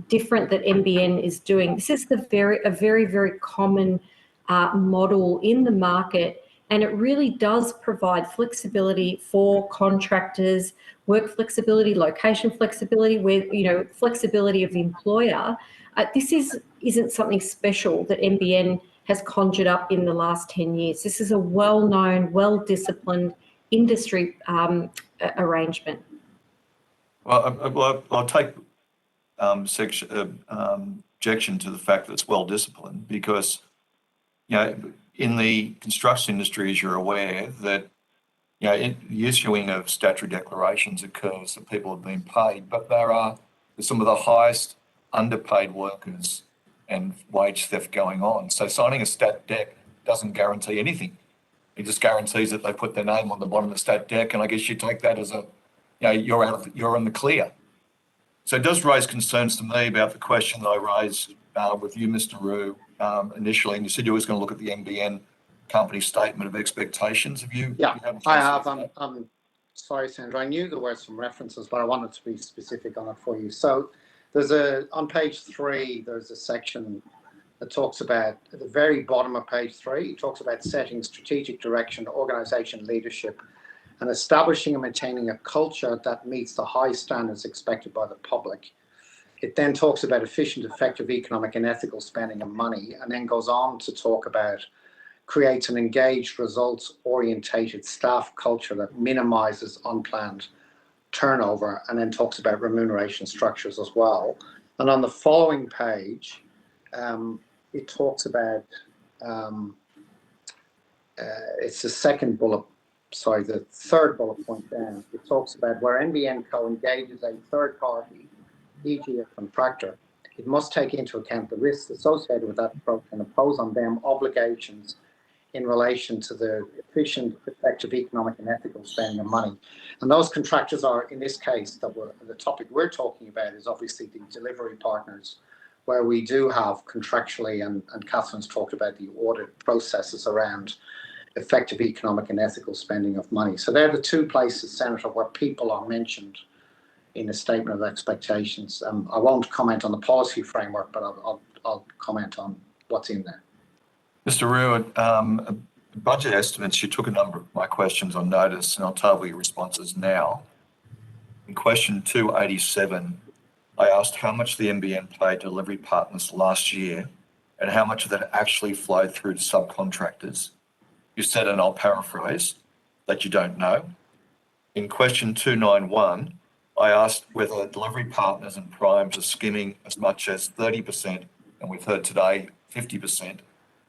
different that NBN is doing. This is a very, very common model in the market, and it really does provide flexibility for contractors, work flexibility, location flexibility, where flexibility of the employer. This isn't something special that NBN has conjured up in the last 10 years. This is a well-known, well-disciplined industry arrangement. Well, I'll take objection to the fact that it's well-disciplined, because in the construction industry, as you're aware, that the issuing of statutory declarations occurs that people have been paid, but there are some of the highest underpaid workers and wage theft going on. So signing a stat dec doesn't guarantee anything. It just guarantees that they put their name on the bottom of the stat dec, and I guess you take that as you're in the clear. So it does raise concerns to me about the question that I raised with you, Mr. Rue, initially, and you said you was going to look at the NBN company statement of expectations. Have you? Yeah, I have. I'm sorry, Sandra. I knew there were some references, but I wanted to be specific on it for you. So on page 3, there's a section that talks about, at the very bottom of page 3, it talks about setting strategic direction, organisation leadership, and establishing and maintaining a culture that meets the high standards expected by the public. It then talks about efficient, effective economic and ethical spending of money, and then goes on to talk about creates an engaged, results-orientated staff culture that minimises unplanned turnover, and then talks about remuneration structures as well. And on the following page, it talks about, it's the third bullet point down. It talks about where NBN Co engages a third party, e.g. a contractor, it must take into account the risks associated with that approach and impose on them obligations in relation to the efficient, effective economic and ethical spending of money. And those contractors are, in this case, the topic we're talking about is obviously the delivery partners, where we do have contractually, and Catherine's talked about the audit processes around effective economic and ethical spending of money. So they're the two places, Senator, where people are mentioned in a statement of expectations. I won't comment on the policy framework, but I'll comment on what's in there. Mr. Rue, budget estimates, you took a number of my questions on notice, and I'll table your responses now. In question 287, I asked how much the NBN paid delivery partners last year and how much of that actually flowed through to subcontractors. You said, and I'll paraphrase, that you don't know. In question 291, I asked whether delivery partners and primes are skimming as much as 30%, and we've heard today 50%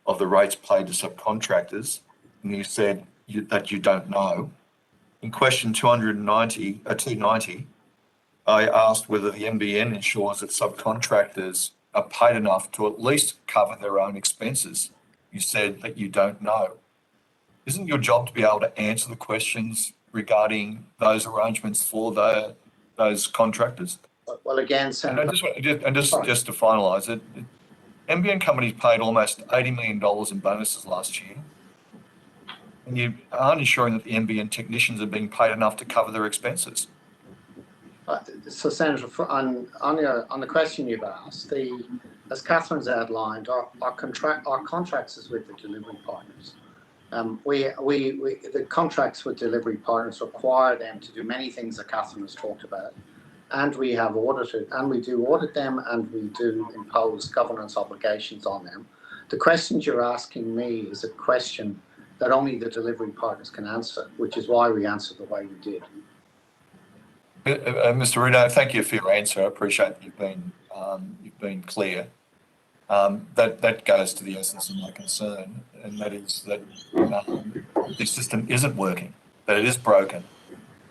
of the rates paid to subcontractors, and you said that you don't know. In question 290, I asked whether the NBN ensures that subcontractors are paid enough to at least cover their own expenses. You said that you don't know. Isn't your job to be able to answer the questions regarding those arrangements for those contractors? Well, again, Senator. And just to finalise it, NBN companies paid almost $80 million in bonuses last year, and you aren't ensuring that the NBN technicians are being paid enough to cover their expenses. So, Senator, on the question you've asked, as Catherine's outlined, our contracts is with the delivery partners. The contracts with delivery partners require them to do many things that Catherine has talked about, and we have audited, and we do audit them, and we do impose governance obligations on them. The questions you're asking me is a question that only the delivery partners can answer, which is why we answered the way we did. Mr. Rudo, thank you for your answer. I appreciate that you've been clear. That goes to the essence of my concern, and that is that the system isn't working, that it is broken,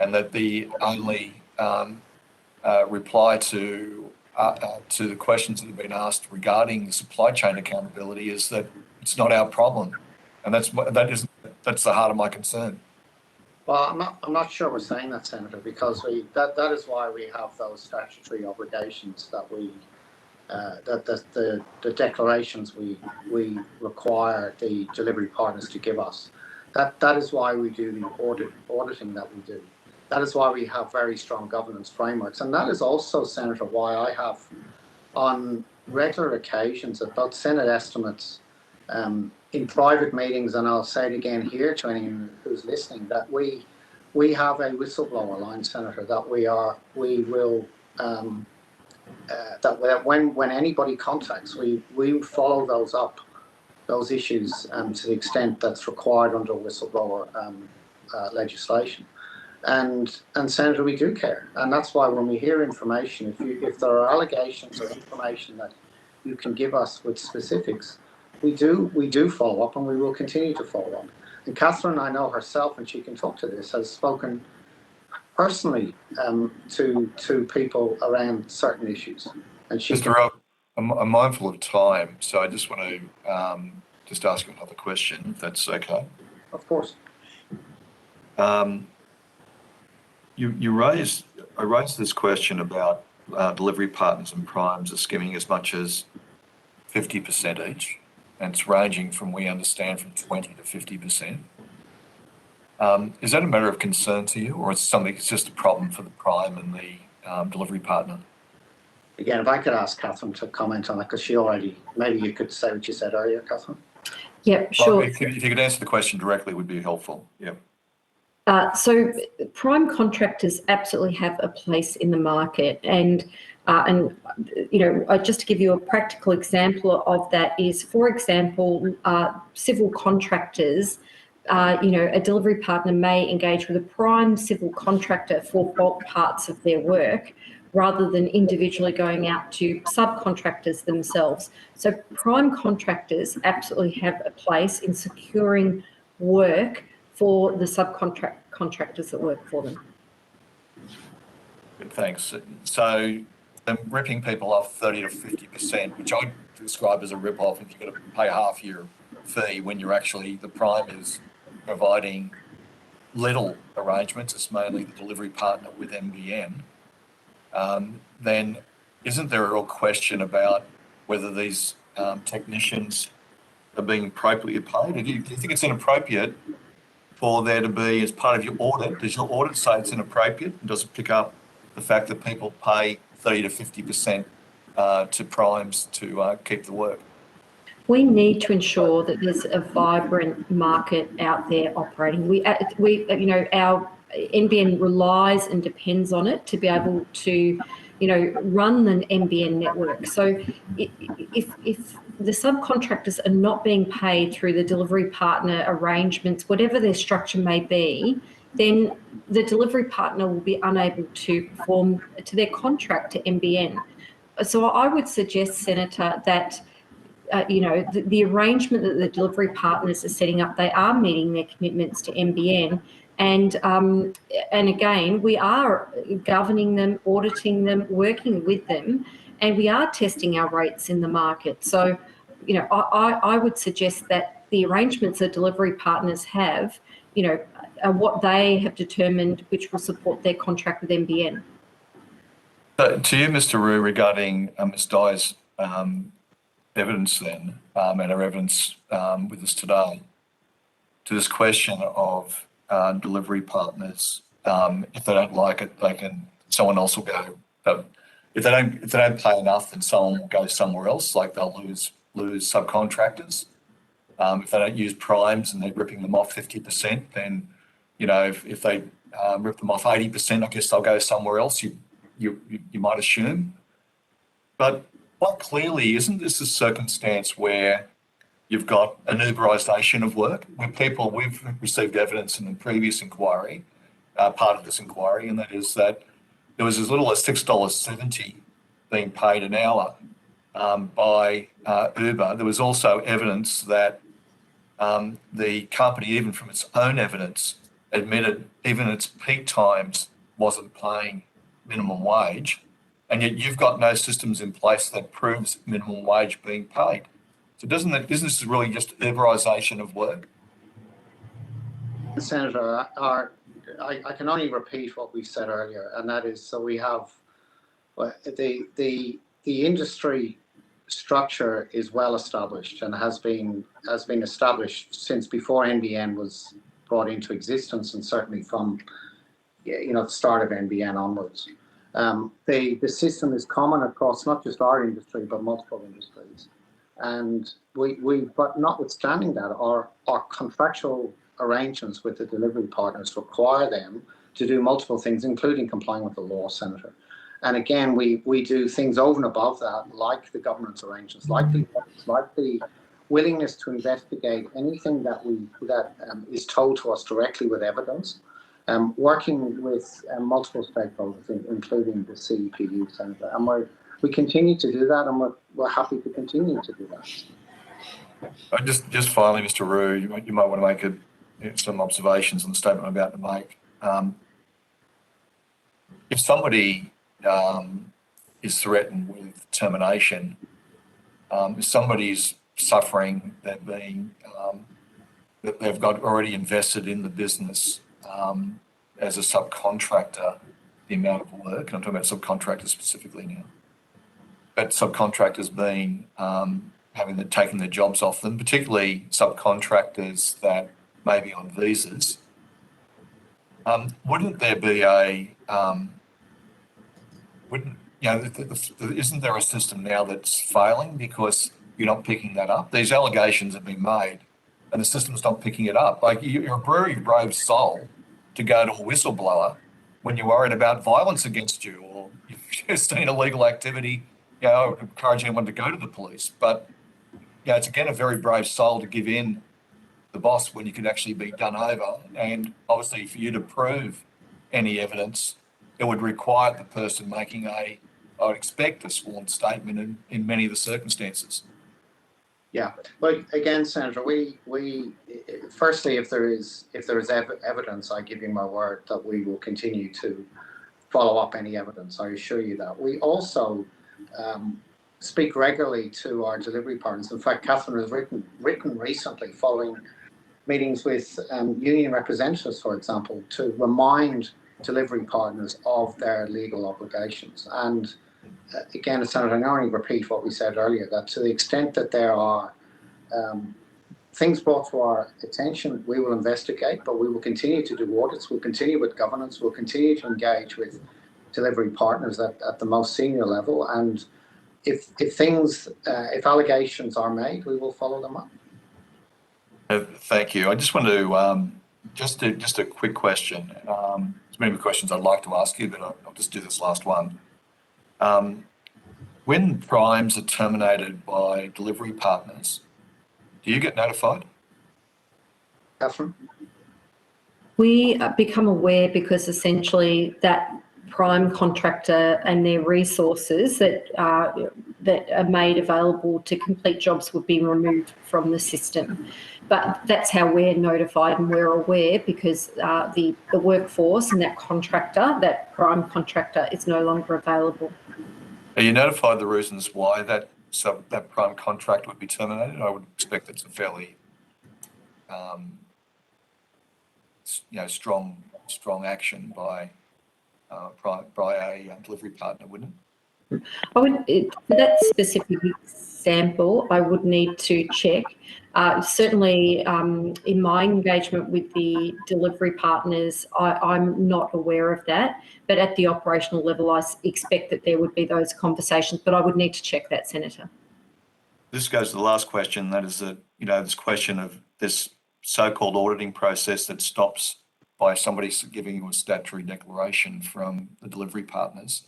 and that the only reply to the questions that have been asked regarding supply chain accountability is that it's not our problem, and that's the heart of my concern. Well, I'm not sure we're saying that, Senator, because that is why we have those statutory obligations that the declarations we require the delivery partners to give us. That is why we do the auditing that we do. That is why we have very strong governance frameworks, and that is also, Senator, why I have on regular occasions at both Senate estimates in private meetings, and I'll say it again here to anyone who's listening, that we have a whistleblower line, Senator, that when anybody contacts, we follow those issues to the extent that's required under whistleblower legislation. And Senator, we do care, and that's why when we hear information, if there are allegations or information that you can give us with specifics, we do follow up, and we will continue to follow up. And Catherine, I know herself, and she can talk to this, has spoken personally to people around certain issues. And Mr. Rowe, I'm mindful of time, so I just want to just ask you another question, if that's okay. Of course. I raised this question about delivery partners and primes are skimming as much as 50% each, and it's ranging from, we understand, from 20 to 50%. Is that a matter of concern to you, or is it something that's just a problem for the prime and the delivery partner? Again, if I could ask Catherine to comment on it, because she already, maybe you could say what you said earlier, Catherine. Yep, sure. Well, if you could answer the question directly, would be helpful. Yeah. So prime contractors absolutely have a place in the market, and you know, just to give you a practical example of that is, for example, civil contractors. You know, a delivery partner may engage with a prime civil contractor for bulk parts of their work, rather than individually going out to subcontractors themselves. So prime contractors absolutely have a place in securing work for the subcontractors that work for them. Good, thanks. So them ripping people off 30 to 50%, which I describe as a rip-off if you've got to pay half your fee when you're actually, the prime is providing little arrangements, it's mainly the delivery partner with NBN, then isn't there a real question about whether these technicians are being appropriately paid? Do you think it's inappropriate for there to be, as part of your audit, does your audit say it's inappropriate? Does it pick up the fact that people pay 30 to 50% to primes to keep the work. We need to ensure that there's a vibrant market out there operating. We you know, our NBN relies and depends on it to be able to, you know, run the NBN network. So if the subcontractors are not being paid through the delivery partner arrangements, whatever their structure may be, then the delivery partner will be unable to perform to their contract to NBN. So I would suggest, Senator, that you know, the arrangement that the delivery partners are setting up, they are meeting their commitments to NBN. And again, we are governing them, auditing them, working with them, and we are testing our rates in the market. So, you know, I would suggest that the arrangements that delivery partners have, you know, are what they have determined, which will support their contract with NBN. To you, Mr. Rue, regarding Ms. Dye's evidence then, and her evidence with us today, to this question of delivery partners, if they don't like it, someone else will go. If they don't pay enough, then someone will go somewhere else, like they'll lose subcontractors. If they don't use primes and they're ripping them off 50%, then, you know, if they rip them off 80%, I guess they'll go somewhere else, you might assume. But quite clearly, isn't this a circumstance where you've got an Uberisation of work, where we've received evidence in the previous inquiry, part of this inquiry, and that is that there was as little as $6.70 being paid an hour by Uber. There was also evidence that the company, even from its own evidence, admitted even its peak times wasn't paying minimum wage, and yet you've got no systems in place that proves minimum wage being paid. So isn't this really just Uberisation of work? Senator, I can only repeat what we said earlier, and that is, so we have the industry structure is well established and has been established since before NBN was brought into existence, and certainly from, you know, the start of NBN onwards. The system is common across not just our industry but multiple industries, and but notwithstanding that, our contractual arrangements with the delivery partners require them to do multiple things, including complying with the law, Senator. And again, we do things over and above that, like the governance arrangements, like the willingness to investigate anything that is told to us directly with evidence, working with multiple stakeholders, including the CEPU, Senator. And we continue to do that, and we're happy to continue to do that. Just finally, Mr. Rue, you might want to make some observations on the statement I'm about to make. If somebody is threatened with termination, if somebody's suffering, that they've got already invested in the business as a subcontractor, the amount of work, and I'm talking about subcontractors specifically now, but subcontractors being taking their jobs off them, particularly subcontractors that may be on visas, wouldn't there be isn't there a system now that's failing because you're not picking that up? These allegations have been made and the system's not picking it up. Like, you're a very brave soul to go to a whistleblower when you're worried about violence against you, or you've seen illegal activity, you know, encourage anyone to go to the police. But, you know, it's again a very brave soul to give in the boss when you could actually be done over. And obviously for you to prove any evidence, it would require the person making I would expect a sworn statement in many of the circumstances. Yeah, but again, Senator, we firstly, if there is evidence, I give you my word that we will continue to follow up any evidence. I assure you that. We also speak regularly to our delivery partners. In fact, Catherine has written recently, following meetings with union representatives, for example, to remind delivery partners of their legal obligations. And again, Senator, I can only repeat what we said earlier, that to the extent that there are things brought to our attention, we will investigate, but we will continue to do audits, we'll continue with governance, we'll continue to engage with delivery partners at the most senior level. And if allegations are made, we will follow them up. Thank you. I just want to just a quick question. There's many questions I'd like to ask you, but I'll just do this last one. When primes are terminated by delivery partners, do you get notified? Catherine? We become aware because essentially that prime contractor and their resources that are made available to complete jobs would be removed from the system. But that's how we're notified, and we're aware because the workforce and that contractor, that prime contractor, is no longer available. Are you notified the reasons why that prime contract would be terminated? I would expect it's a fairly strong action by a delivery partner, wouldn't it? For that specific example, I would need to check. Certainly, in my engagement with the delivery partners, I'm not aware of that. But at the operational level, I expect that there would be those conversations. But I would need to check that, Senator. This goes to the last question. That is that this question of this so-called auditing process that stops by somebody giving you a statutory declaration from the delivery partners.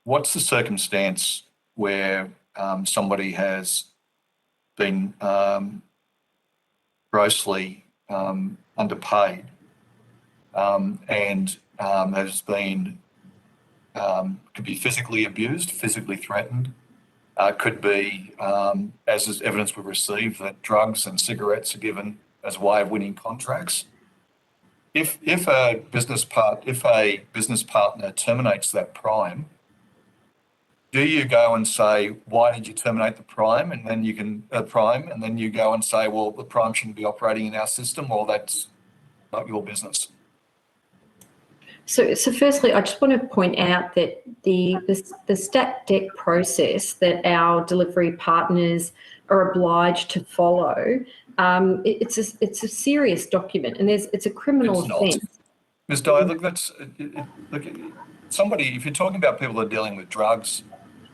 What's the circumstance where somebody has been grossly underpaid and has been could be physically abused, physically threatened, could be, as is evidence we've received, that drugs and cigarettes are given as a way of winning contracts. If a business partner terminates that prime, do you go and say, why did you terminate the prime? And then you go and say, well, the prime shouldn't be operating in our system, or that's not your business. So firstly, I just want to point out that the stat dec process that our delivery partners are obliged to follow, it's a serious document, and it's a criminal offence. Ms. Dyer, look, if you're talking about people that are dealing with drugs,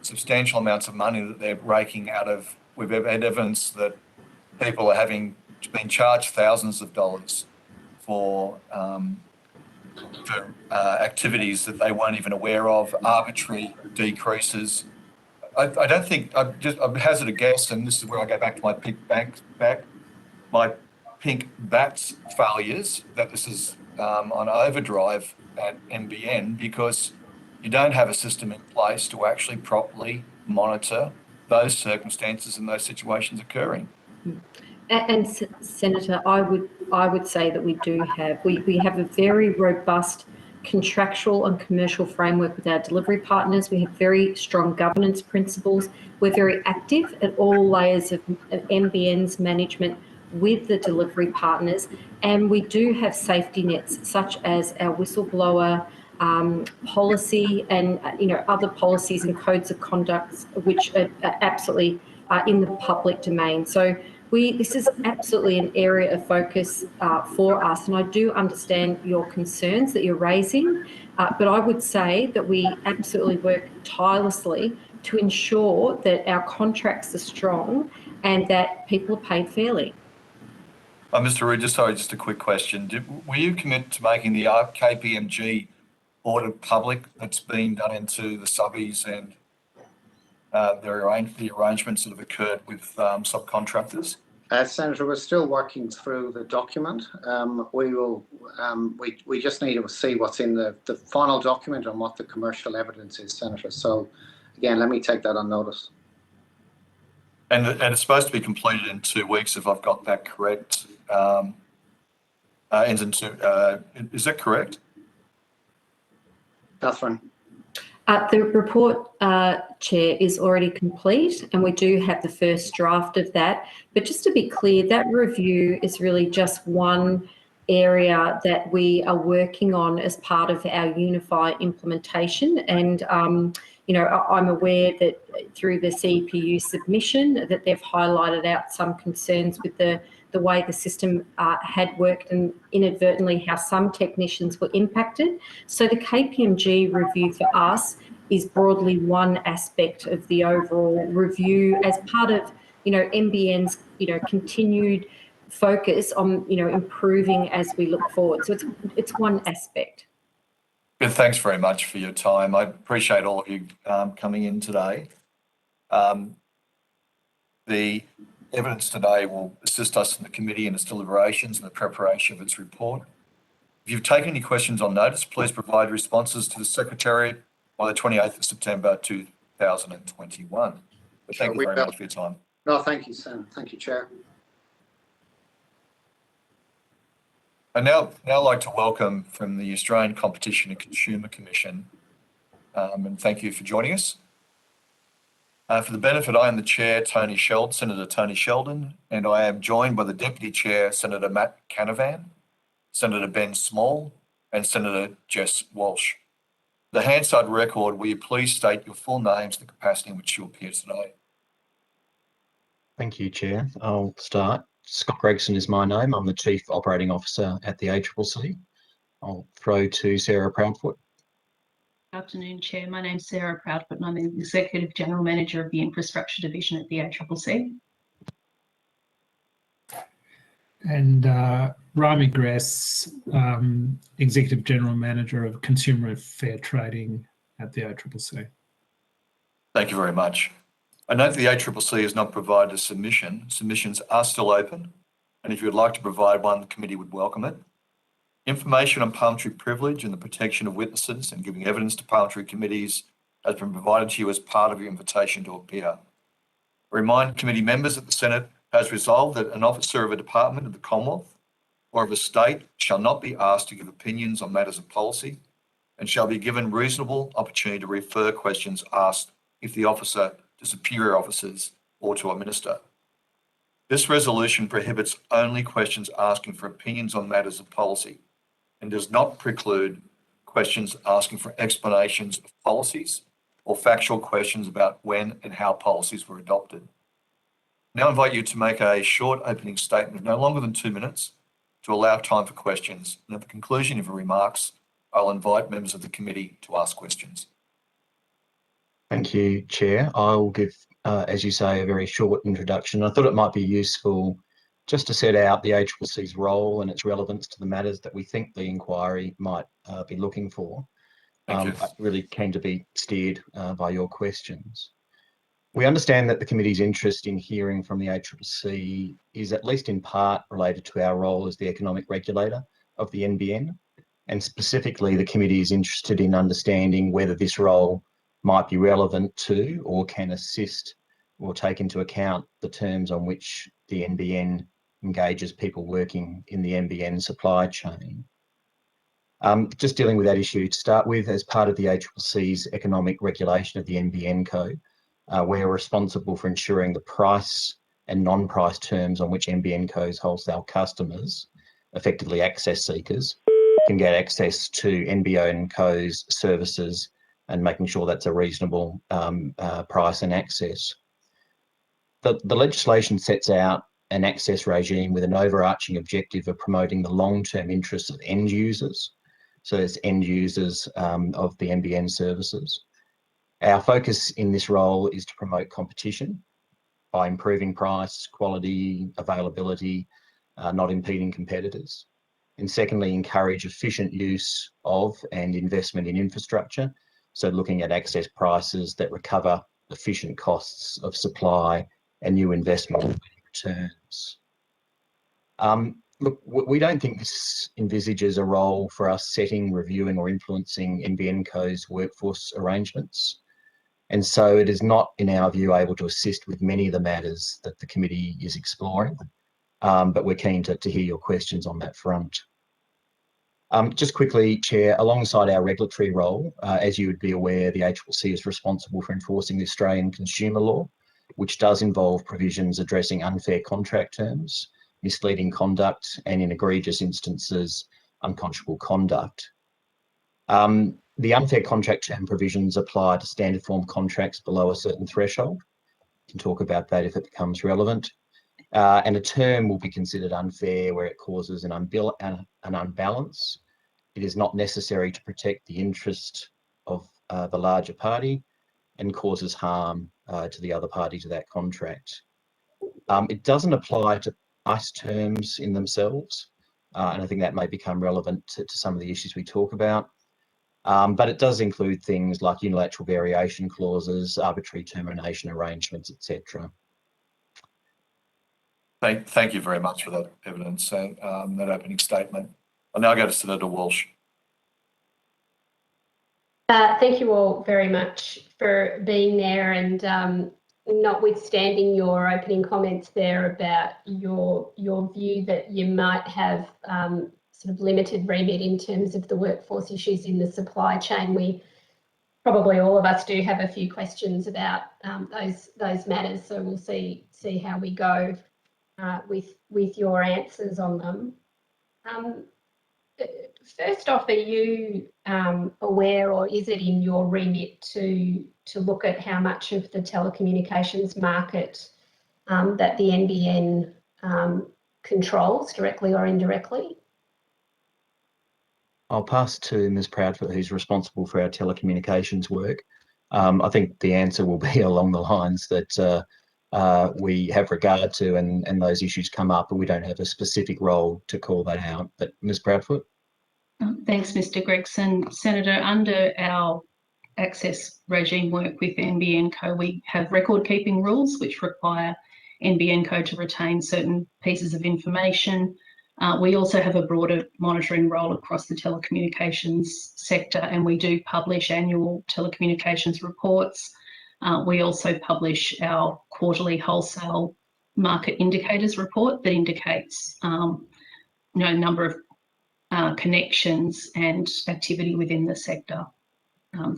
substantial amounts of money that they're raking out of, we've had evidence that people are been charged thousands of dollars for activities that they weren't even aware of, arbitrary decreases. I don't think, I hazard a guess, and this is where I go back to my pink bats failures, that this is on overdrive at NBN, because you don't have a system in place to actually properly monitor those circumstances and those situations occurring. And Senator, I would say that we do have. We have a very robust contractual and commercial framework with our delivery partners. We have very strong governance principles. We're very active at all layers of NBN's management with the delivery partners, and we do have safety nets such as our whistleblower policy and other policies and codes of conduct which are absolutely in the public domain. So this is absolutely an area of focus for us, and I do understand your concerns that you're raising, but I would say that we absolutely work tirelessly to ensure that our contracts are strong and that people are paid fairly. Mr. Reid, just a quick question. Will you commit to making the KPMG audit public that's been done into the subbies and the arrangements that have occurred with subcontractors? Senator, we're still working through the document. We just need to see what's in the final document and what the commercial evidence is, Senator. So again, let me take that on notice. And it's supposed to be completed in 2 weeks, if I've got that correct. Ends in is that correct? Catherine? The report, Chair, is already complete, and we do have the first draft of that. But just to be clear, that review is really just one area that we are working on as part of our Unify implementation. And, you know, I'm aware that through the CPU submission that they've highlighted out some concerns with the way the system had worked, and inadvertently how some technicians were impacted. So the KPMG review for us is broadly one aspect of the overall review as part of, you know, NBN's, you know, continued focus on, you know, improving as we look forward. So it's one aspect. Good, thanks very much for your time. I appreciate all of you coming in today. The evidence today will assist us in the committee in its deliberations and the preparation of its report. If you've taken any questions on notice, please provide responses to the Secretary by the 28th of September 2021. But thank you very much for your time. No, thank you, Sam. Thank you, Chair. I'd now like to welcome from the Australian Competition and Consumer Commission, and thank you for joining us. For the benefit, I am the Chair, Senator Tony Sheldon, and I am joined by the Deputy Chair, Senator Matt Canavan, Senator Ben Small, and Senator Jess Walsh. The Hansard record, will you please state your full names and the capacity in which you appear today? Thank you, Chair. I'll start. Scott Gregson is my name. I'm the Chief Operating Officer at the ACCC. I'll throw to Sarah Proudfoot. Good afternoon, Chair. My name's Sarah Proudfoot and I'm the Executive General Manager of the Infrastructure Division at the ACCC. And Rami Gress, Executive General Manager of Consumer Fair Trading at the ACCC. Thank you very much. I note the ACCC has not provided a submission. Submissions are still open, and if you would like to provide one, the committee would welcome it. Information on parliamentary privilege and the protection of witnesses and giving evidence to parliamentary committees has been provided to you as part of your invitation to appear. I remind committee members that the Senate has resolved that an officer of a department of the Commonwealth or of a state shall not be asked to give opinions on matters of policy and shall be given reasonable opportunity to refer questions asked if the officer to superior officers or to a minister. This resolution prohibits only questions asking for opinions on matters of policy and does not preclude questions asking for explanations of policies or factual questions about when and how policies were adopted. Now I invite you to make a short opening statement of no longer than 2 minutes to allow time for questions. And at the conclusion of your remarks, I'll invite members of the committee to ask questions. Thank you, Chair. I'll give, as you say, a very short introduction. I thought it might be useful just to set out the ACCC's role and its relevance to the matters that we think the inquiry might be looking for. But really keen to be steered by your questions. We understand that the committee's interest in hearing from the ACCC is at least in part related to our role as the economic regulator of the NBN, and specifically the committee is interested in understanding whether this role might be relevant to or can assist or take into account the terms on which the NBN engages people working in the NBN supply chain. Just dealing with that issue to start with, as part of the ACCC's economic regulation of the NBN Code, we're responsible for ensuring the price and non-price terms on which NBN Co's wholesale customers, effectively access seekers, can get access to NBN Co's services and making sure that's a reasonable price and access. The legislation sets out an access regime with an overarching objective of promoting the long-term interests of end users. So it's end users of the NBN services. Our focus in this role is to promote competition by improving price, quality, availability, not impeding competitors. And secondly, encourage efficient use of and investment in infrastructure. So looking at access prices that recover efficient costs of supply and new investment returns. Look, we don't think this envisages a role for us setting, reviewing or influencing NBN Co's workforce arrangements. And so it is not, in our view, able to assist with many of the matters that the committee is exploring, but we're keen to hear your questions on that front. Just quickly, Chair, alongside our regulatory role, as you would be aware, the ACCC is responsible for enforcing the Australian consumer law, which does involve provisions addressing unfair contract terms misleading conduct, and in egregious instances, unconscionable conduct. The unfair contract term provisions apply to standard form contracts below a certain threshold. We can talk about that if it becomes relevant. And a term will be considered unfair where it causes an unbalance. It is not necessary to protect the interest of the larger party and causes harm to the other party to that contract. It doesn't apply to price terms in themselves, and I think that may become relevant to some of the issues we talk about. But it does include things like unilateral variation clauses, arbitrary termination arrangements, etc. Thank you very much for that evidence and that opening statement. I'll now go to Senator Walsh. Thank you all very much for being there, and notwithstanding your opening comments there about your view that you might have sort of limited remit in terms of the workforce issues in the supply chain, we probably all of us do have a few questions about those matters. So we'll see how we go with your answers on them. First off, are you aware, or is it in your remit to look at how much of the telecommunications market that the NBN controls, directly or indirectly? I'll pass to Ms. Proudfoot, who's responsible for our telecommunications work. I think the answer will be along the lines that we have regard to, and those issues come up, but we don't have a specific role to call that out. But Ms. Proudfoot? Thanks, Mr. Gregson. Senator, under our access regime work with NBN Co, we have record keeping rules which require NBN Co to retain certain pieces of information. We also have a broader monitoring role across the telecommunications sector, and we do publish annual telecommunications reports. We also publish our quarterly wholesale market indicators report that indicates number of connections and activity within the sector.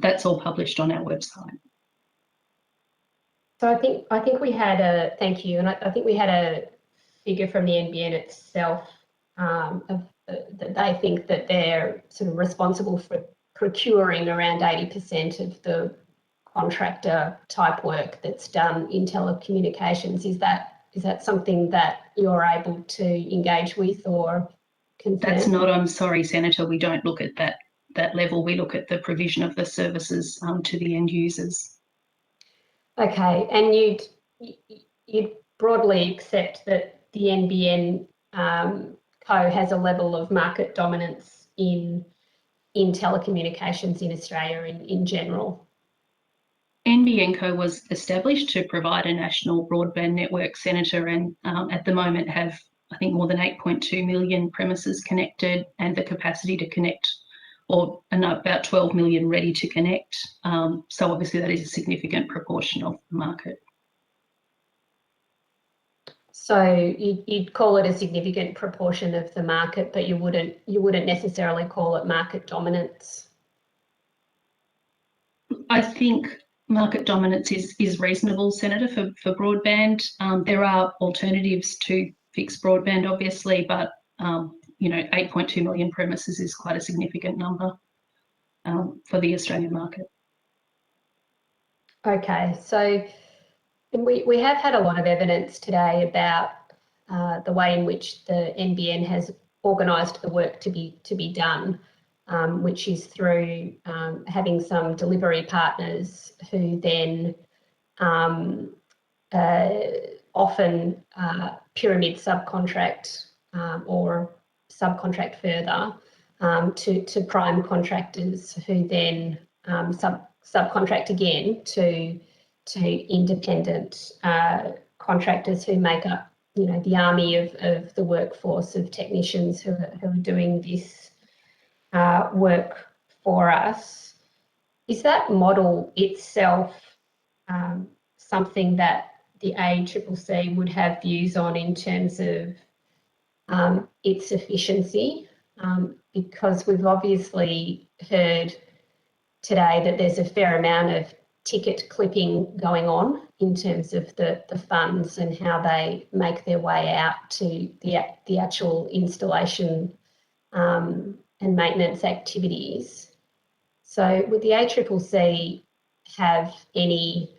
That's all published on our website. So I think we had a, thank you, and I think we had a figure from the NBN itself that they think that they're sort of responsible for procuring around 80% of the contractor type work that's done in telecommunications. Is that something that you're able to engage with or confirm? That's not, I'm sorry, Senator, we don't look at that level. We look at the provision of the services to the end users. Okay, and you'd broadly accept that the NBN Co has a level of market dominance in telecommunications in Australia in general? NBN Co was established to provide a national broadband network, Senator, and at the moment have, I think, more than 8.2 million premises connected and the capacity to connect, or about 12 million ready to connect. So obviously that is a significant proportion of the market. So you'd call it a significant proportion of the market, but you wouldn't necessarily call it market dominance? I think market dominance is reasonable, Senator, for broadband. There are alternatives to fixed broadband, obviously, but 8.2 million premises is quite a significant number for the Australian market. Okay, so we have had a lot of evidence today about the way in which the NBN has organised the work to be done, which is through having some delivery partners who then often pyramid subcontract or subcontract further to prime contractors who then subcontract again to independent contractors who make up, the army of the workforce of technicians who are doing this work for us. Is that model itself something that the ACCC would have views on in terms of its efficiency? Because we've obviously heard today that there's a fair amount of ticket clipping going on in terms of the funds and how they make their way out to the actual installation and maintenance activities. So would the ACCC have any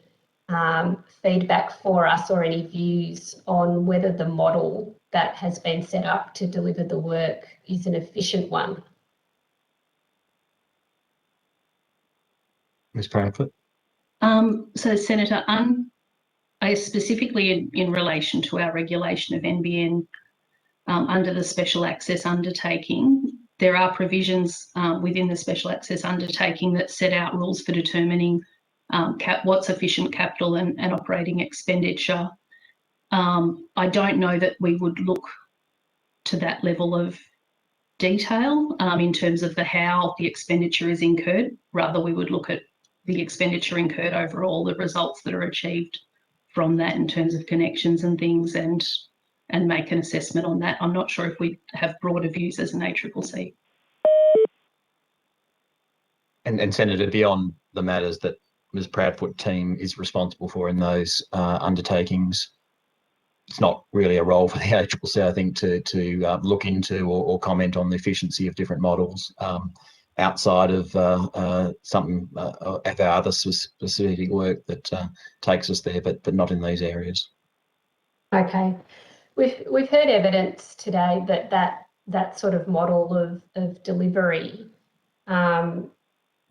feedback for us or any views on whether the model that has been set up to deliver the work is an efficient one? Ms. Proudfoot? So, Senator, specifically in relation to our regulation of NBN under the special access undertaking, there are provisions within the special access undertaking that set out rules for determining what's efficient capital and operating expenditure. I don't know that we would look to that level of detail in terms of how the expenditure is incurred. Rather, we would look at the expenditure incurred overall, the results that are achieved from that in terms of connections and things, and make an assessment on that. I'm not sure if we have broader views as an ACCC. And Senator, beyond the matters that Ms. Proudfoot team is responsible for in those undertakings, it's not really a role for the ACCC, I think, to look into or comment on the efficiency of different models outside of some of our other specific work that takes us there, but not in these areas. Okay, we've heard evidence today that sort of model of delivery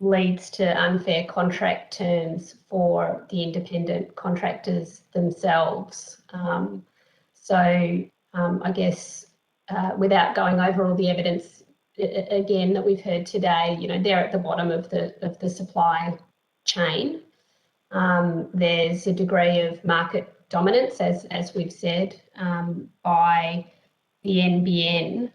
leads to unfair contract terms for the independent contractors themselves. I guess without going over all the evidence again that we've heard today, you know, they're at the bottom of the supply chain. There's a degree of market dominance, as we've said, by the NBN,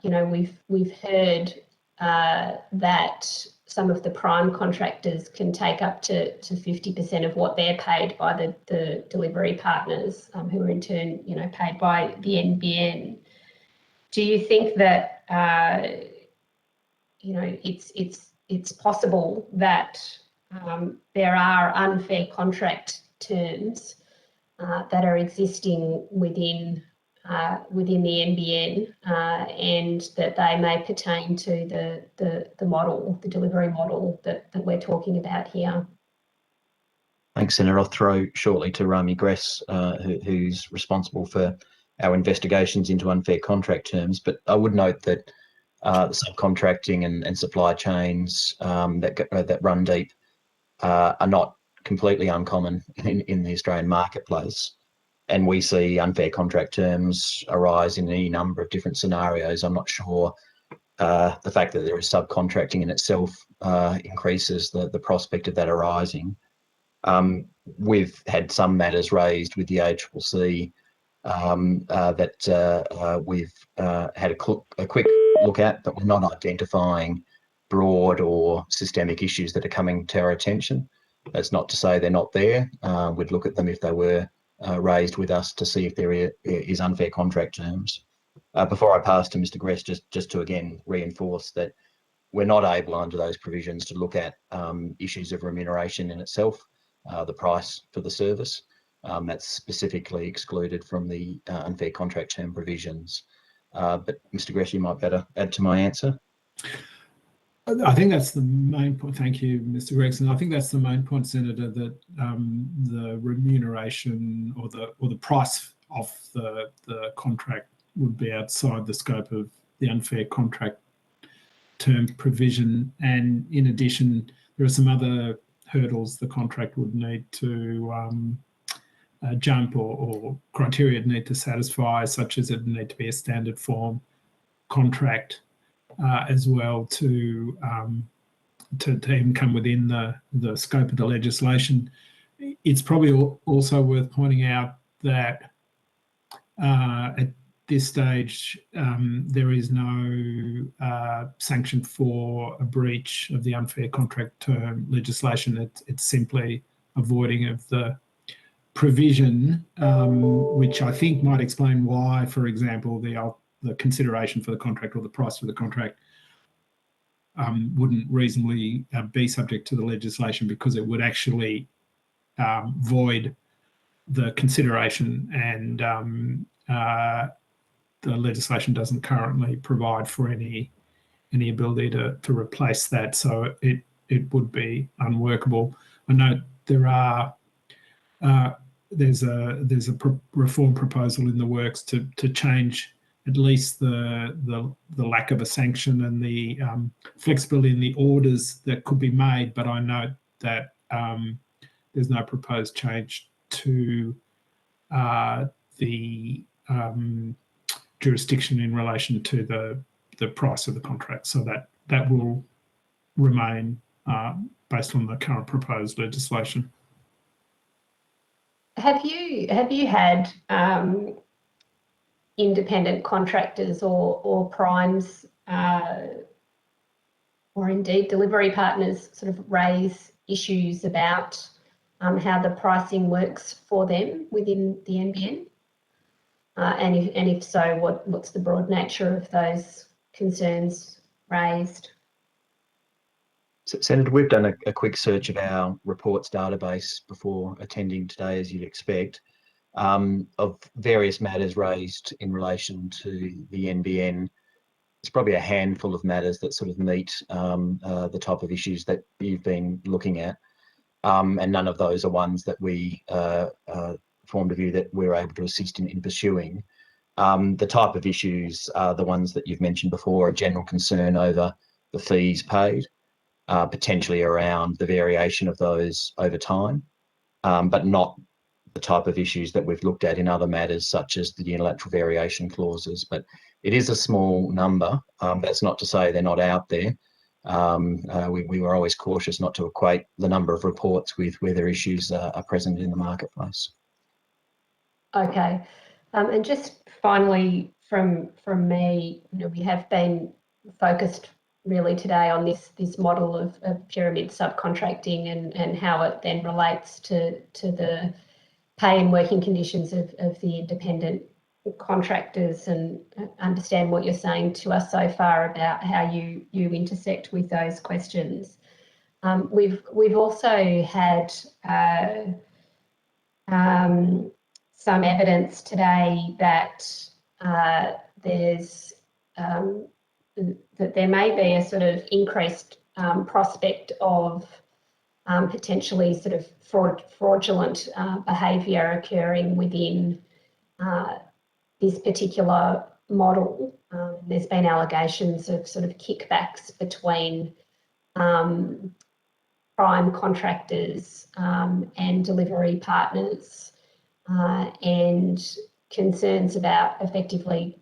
you know, we've heard that some of the prime contractors can take up to 50% of what they're paid by the delivery partners, who are in turn, you know, paid by the NBN. Do you think that you know, it's possible that there are unfair contract terms that are existing within the NBN, and that they may pertain to the model, the delivery model that we're talking about here? Thanks, Senator. I'll throw shortly to Rami Gress, who's responsible for our investigations into unfair contract terms. But I would note that subcontracting and supply chains that run deep are not completely uncommon in the Australian marketplace. And we see unfair contract terms arise in any number of different scenarios. I'm not sure the fact that there is subcontracting in itself increases the prospect of that arising. We've had some matters raised with the ACCC that we've had a quick look at, but we're not identifying broad or systemic issues that are coming to our attention. That's not to say they're not there. We'd look at them if they were raised with us to see if there is unfair contract terms. Before I pass to Mr. Gress, just to again reinforce that we're not able under those provisions to look at issues of remuneration in itself, the price for the service. That's specifically excluded from the unfair contract term provisions. But Mr. Gress, you might better add to my answer. I think that's the main point. Thank you, Mr. Gregson. I think that's the main point, Senator, that the remuneration or the price of the contract would be outside the scope of the unfair contract term provision. And in addition, there are some other hurdles the contract would need to jump or criteria it need to satisfy, such as it need to be a standard form contract as well to even come within the scope of the legislation. It's probably also worth pointing out that at this stage there is no sanction for a breach of the unfair contract term legislation. It's simply avoiding of the provision, which I think might explain why, for example, the consideration for the contract or the price for the contract wouldn't reasonably be subject to the legislation, because it would actually void the consideration, and the legislation doesn't currently provide for any ability to replace that, so it would be unworkable. I know there's a reform proposal in the works to change at least the lack of a sanction and the flexibility in the orders that could be made, but I note that there's no proposed change to the jurisdiction in relation to the price of the contract, so that will remain based on the current proposed legislation. Have you had independent contractors or primes or indeed delivery partners sort of raise issues about how the pricing works for them within the NBN? And if so, what's the broad nature of those concerns raised? Senator, we've done a quick search of our reports database before attending today, as you'd expect, of various matters raised in relation to the NBN. It's probably a handful of matters that sort of meet the type of issues that you've been looking at, and none of those are ones that we formed a view that we're able to assist in pursuing. The type of issues are the ones that you've mentioned before: a general concern over the fees paid, potentially around the variation of those over time, but not the type of issues that we've looked at in other matters, such as the unilateral variation clauses. But it is a small number. That's not to say they're not out there. We were always cautious not to equate the number of reports with whether issues are present in the marketplace. Okay, and just finally from me, we have been focused really today on this model of pyramid subcontracting and how it then relates to the pay and working conditions of the independent contractors, and understand what you're saying to us so far about how you intersect with those questions. We've also had some evidence today that that there may be a sort of increased prospect of potentially sort of fraudulent behaviour occurring within this particular model. There's been allegations of sort of kickbacks between prime contractors and delivery partners, and concerns about effectively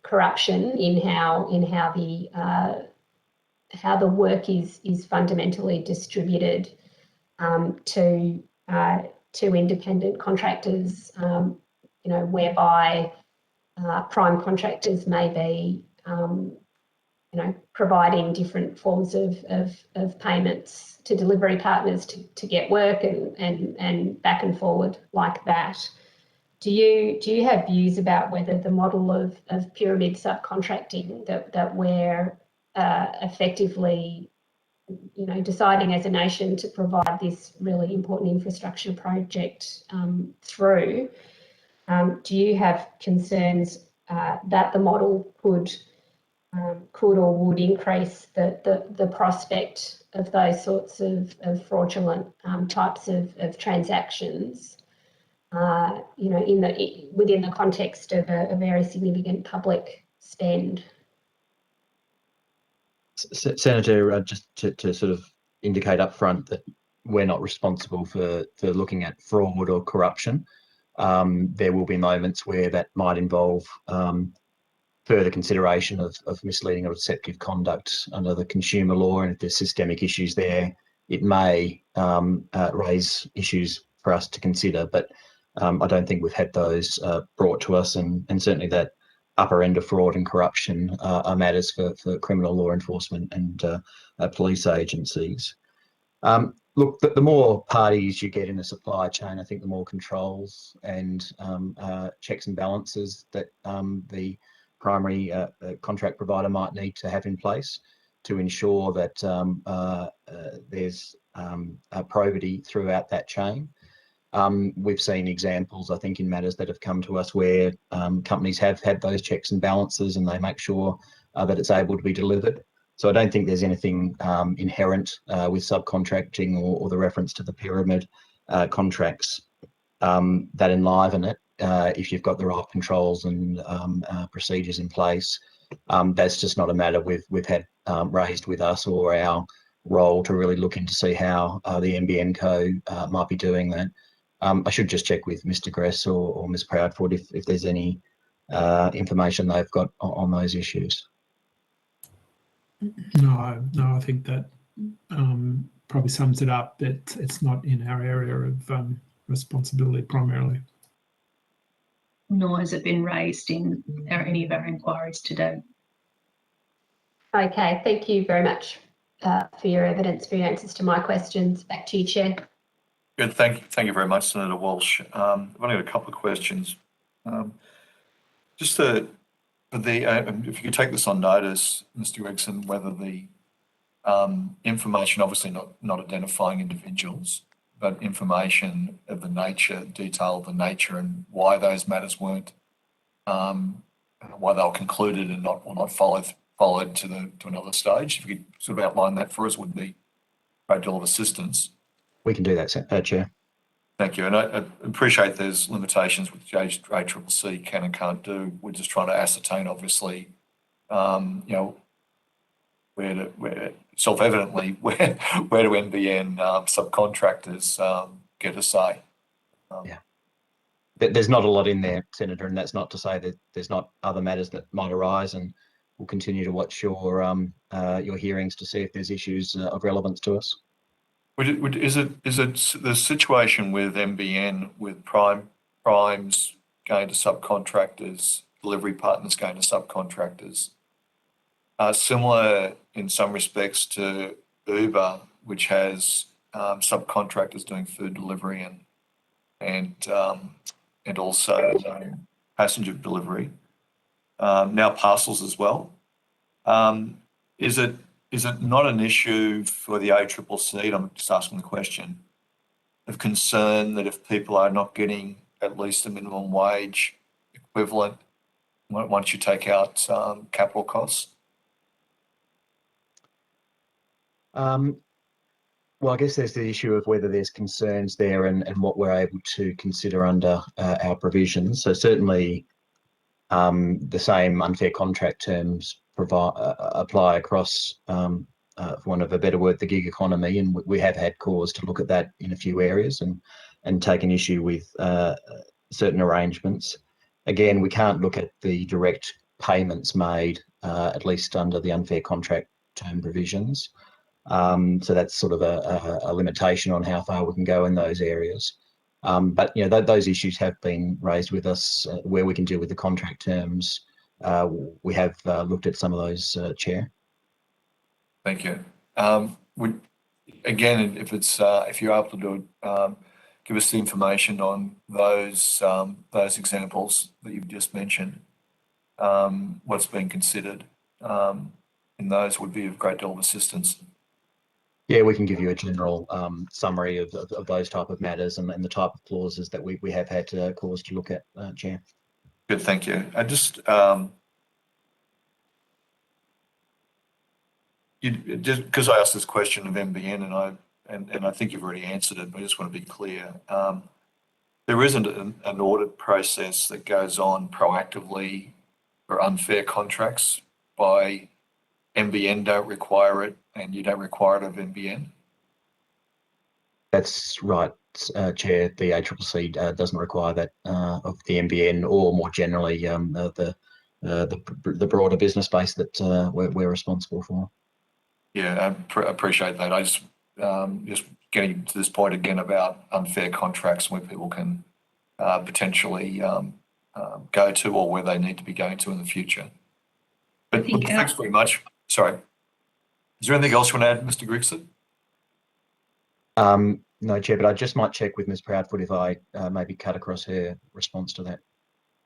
corruption in how the work is fundamentally distributed to independent contractors, whereby prime contractors may be providing different forms of payments to delivery partners to get work and back and forward like that. Do you have views about whether the model of pyramid subcontracting that we're effectively deciding as a nation to provide this really important infrastructure project through, do you have concerns that the model could or would increase the prospect of those sorts of fraudulent types of transactions, within the context of a very significant public spend? Senator, just to sort of indicate up front that we're not responsible for looking at fraud or corruption. There will be moments where that might involve further consideration of misleading or deceptive conduct under the consumer law, and if there's systemic issues there, it may raise issues for us to consider. But I don't think we've had those brought to us, and certainly that upper end of fraud and corruption are matters for criminal law enforcement and police agencies. Look, the more parties you get in a supply chain, I think the more controls and checks and balances that the primary contract provider might need to have in place. to ensure that there's probity throughout that chain. We've seen examples, I think, in matters that have come to us where companies have had those checks and balances, and they make sure that it's able to be delivered. So I don't think there's anything inherent with subcontracting or the reference to the pyramid contracts that enliven it. If you've got the right controls and procedures in place, that's just not a matter we've had raised with us, or our role to really look into see how the NBN Co might be doing that. I should just check with Mr. Gress or Ms. Proudfoot if there's any information they've got on those issues. No, I think that probably sums it up. It's not in our area of responsibility primarily. Nor has it been raised in any of our inquiries to date. Okay, thank you very much for your evidence, for your answers to my questions. Back to you, Chair. Good, thank you very much, Senator Walsh. I've only got a couple of questions. Just if you could take this on notice, Mr. Gregson, whether the information, obviously not identifying individuals, but information of the nature, detail of the nature and why those matters weren't, why they were concluded and not followed to another stage. If you could sort of outline that for us, would be a great deal of assistance. We can do that, Chair. Thank you. And I appreciate there's limitations with ACCC can and can't do. We're just trying to ascertain, obviously, where self-evidently, where do NBN subcontractors get a say? Yeah. There's not a lot in there, Senator, and that's not to say that there's not other matters that might arise, and we'll continue to watch your hearings to see if there's issues of relevance to us. Is it the situation with NBN, with primes going to subcontractors, delivery partners going to subcontractors, similar in some respects to Uber, which has subcontractors doing food delivery and also passenger delivery, now parcels as well. Is it not an issue for the ACCC, I'm just asking the question, of concern that if people are not getting at least a minimum wage equivalent once you take out capital costs? Well, I guess there's the issue of whether there's concerns there and what we're able to consider under our provisions. So certainly the same unfair contract terms apply across, for want of a better word, the gig economy, and we have had cause to look at that in a few areas and take an issue with certain arrangements. Again, we can't look at the direct payments made, at least under the unfair contract term provisions. So that's sort of a limitation on how far we can go in those areas. But those issues have been raised with us where we can deal with the contract terms. We have looked at some of those, Chair. Thank you. Again, if you're able to do it, give us the information on those examples that you've just mentioned. What's being considered in those would be of great deal of assistance. Yeah, we can give you a general summary of those type of matters and the type of clauses that we have had cause to look at, Chair. Good, thank you. I just because I asked this question of NBN and I think you've already answered it, but I just want to be clear. There isn't an audit process that goes on proactively for unfair contracts by NBN. Don't require it, and you don't require it of NBN. That's right, Chair. The ACCC doesn't require that of the NBN, or more generally the broader business base that we're responsible for. Yeah, I appreciate that. I just getting to this point again about unfair contracts where people can potentially go to, or where they need to be going to in the future. But thanks very much. Sorry. Is there anything else you want to add, Mr. Gregson? No, Chair, but I just might check with Ms. Proudfoot if I maybe cut across her response to that.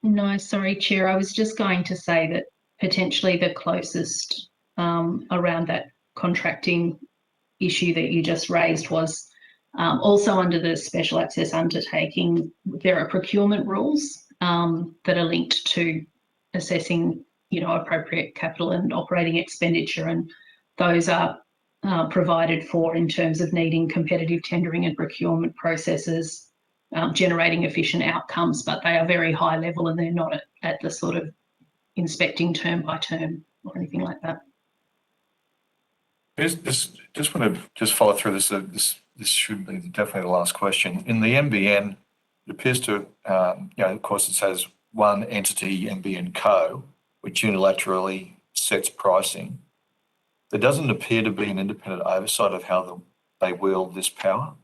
No, sorry, Chair. I was just going to say that potentially the closest around that contracting issue that you just raised was also under the special access undertaking, there are procurement rules that are linked to assessing, appropriate capital and operating expenditure, and those are provided for in terms of needing competitive tendering and procurement processes, generating efficient outcomes, but they are very high level and they're not at the sort of inspecting term by term or anything like that. Just want to follow through this. This should be definitely the last question. In the NBN, it appears to, of course, it says one entity, NBN Co, which unilaterally sets pricing. There doesn't appear to be an independent oversight of how they wield this power.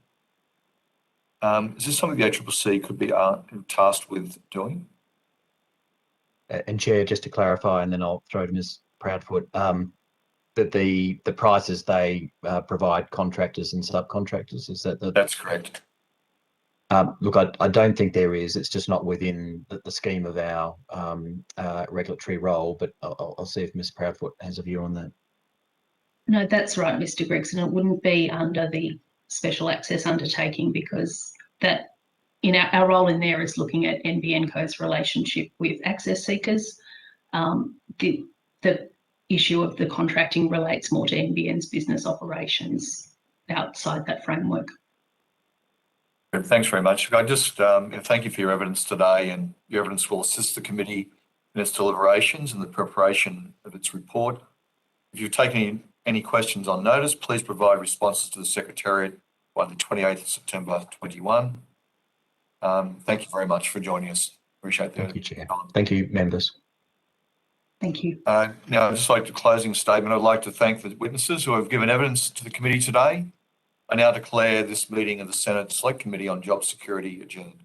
Is this something the ACCC could be tasked with doing? And Chair, just to clarify, and then I'll throw to Ms. Proudfoot, that the prices they provide contractors and subcontractors, is that That's correct. Look, I don't think there is. It's just not within the scheme of our regulatory role, but I'll see if Ms. Proudfoot has a view on that. No, that's right, Mr. Gregson. It wouldn't be under the special access undertaking because that, our role in there is looking at NBN Co's relationship with access seekers. The issue of the contracting relates more to NBN's business operations outside that framework. Good. Thanks very much. I just thank you for your evidence today, and your evidence will assist the committee in its deliberations and the preparation of its report. If you've taken any questions on notice, please provide responses to the Secretariat by the 28th of September 21. Thank you very much for joining us. Appreciate that. Thank you, Chair. Thank you, members. Thank you. Now, I'd just like to closing statement. I'd like to thank the witnesses who have given evidence to the committee today. I now declare this meeting of the Senate Select Committee on Job Security adjourned.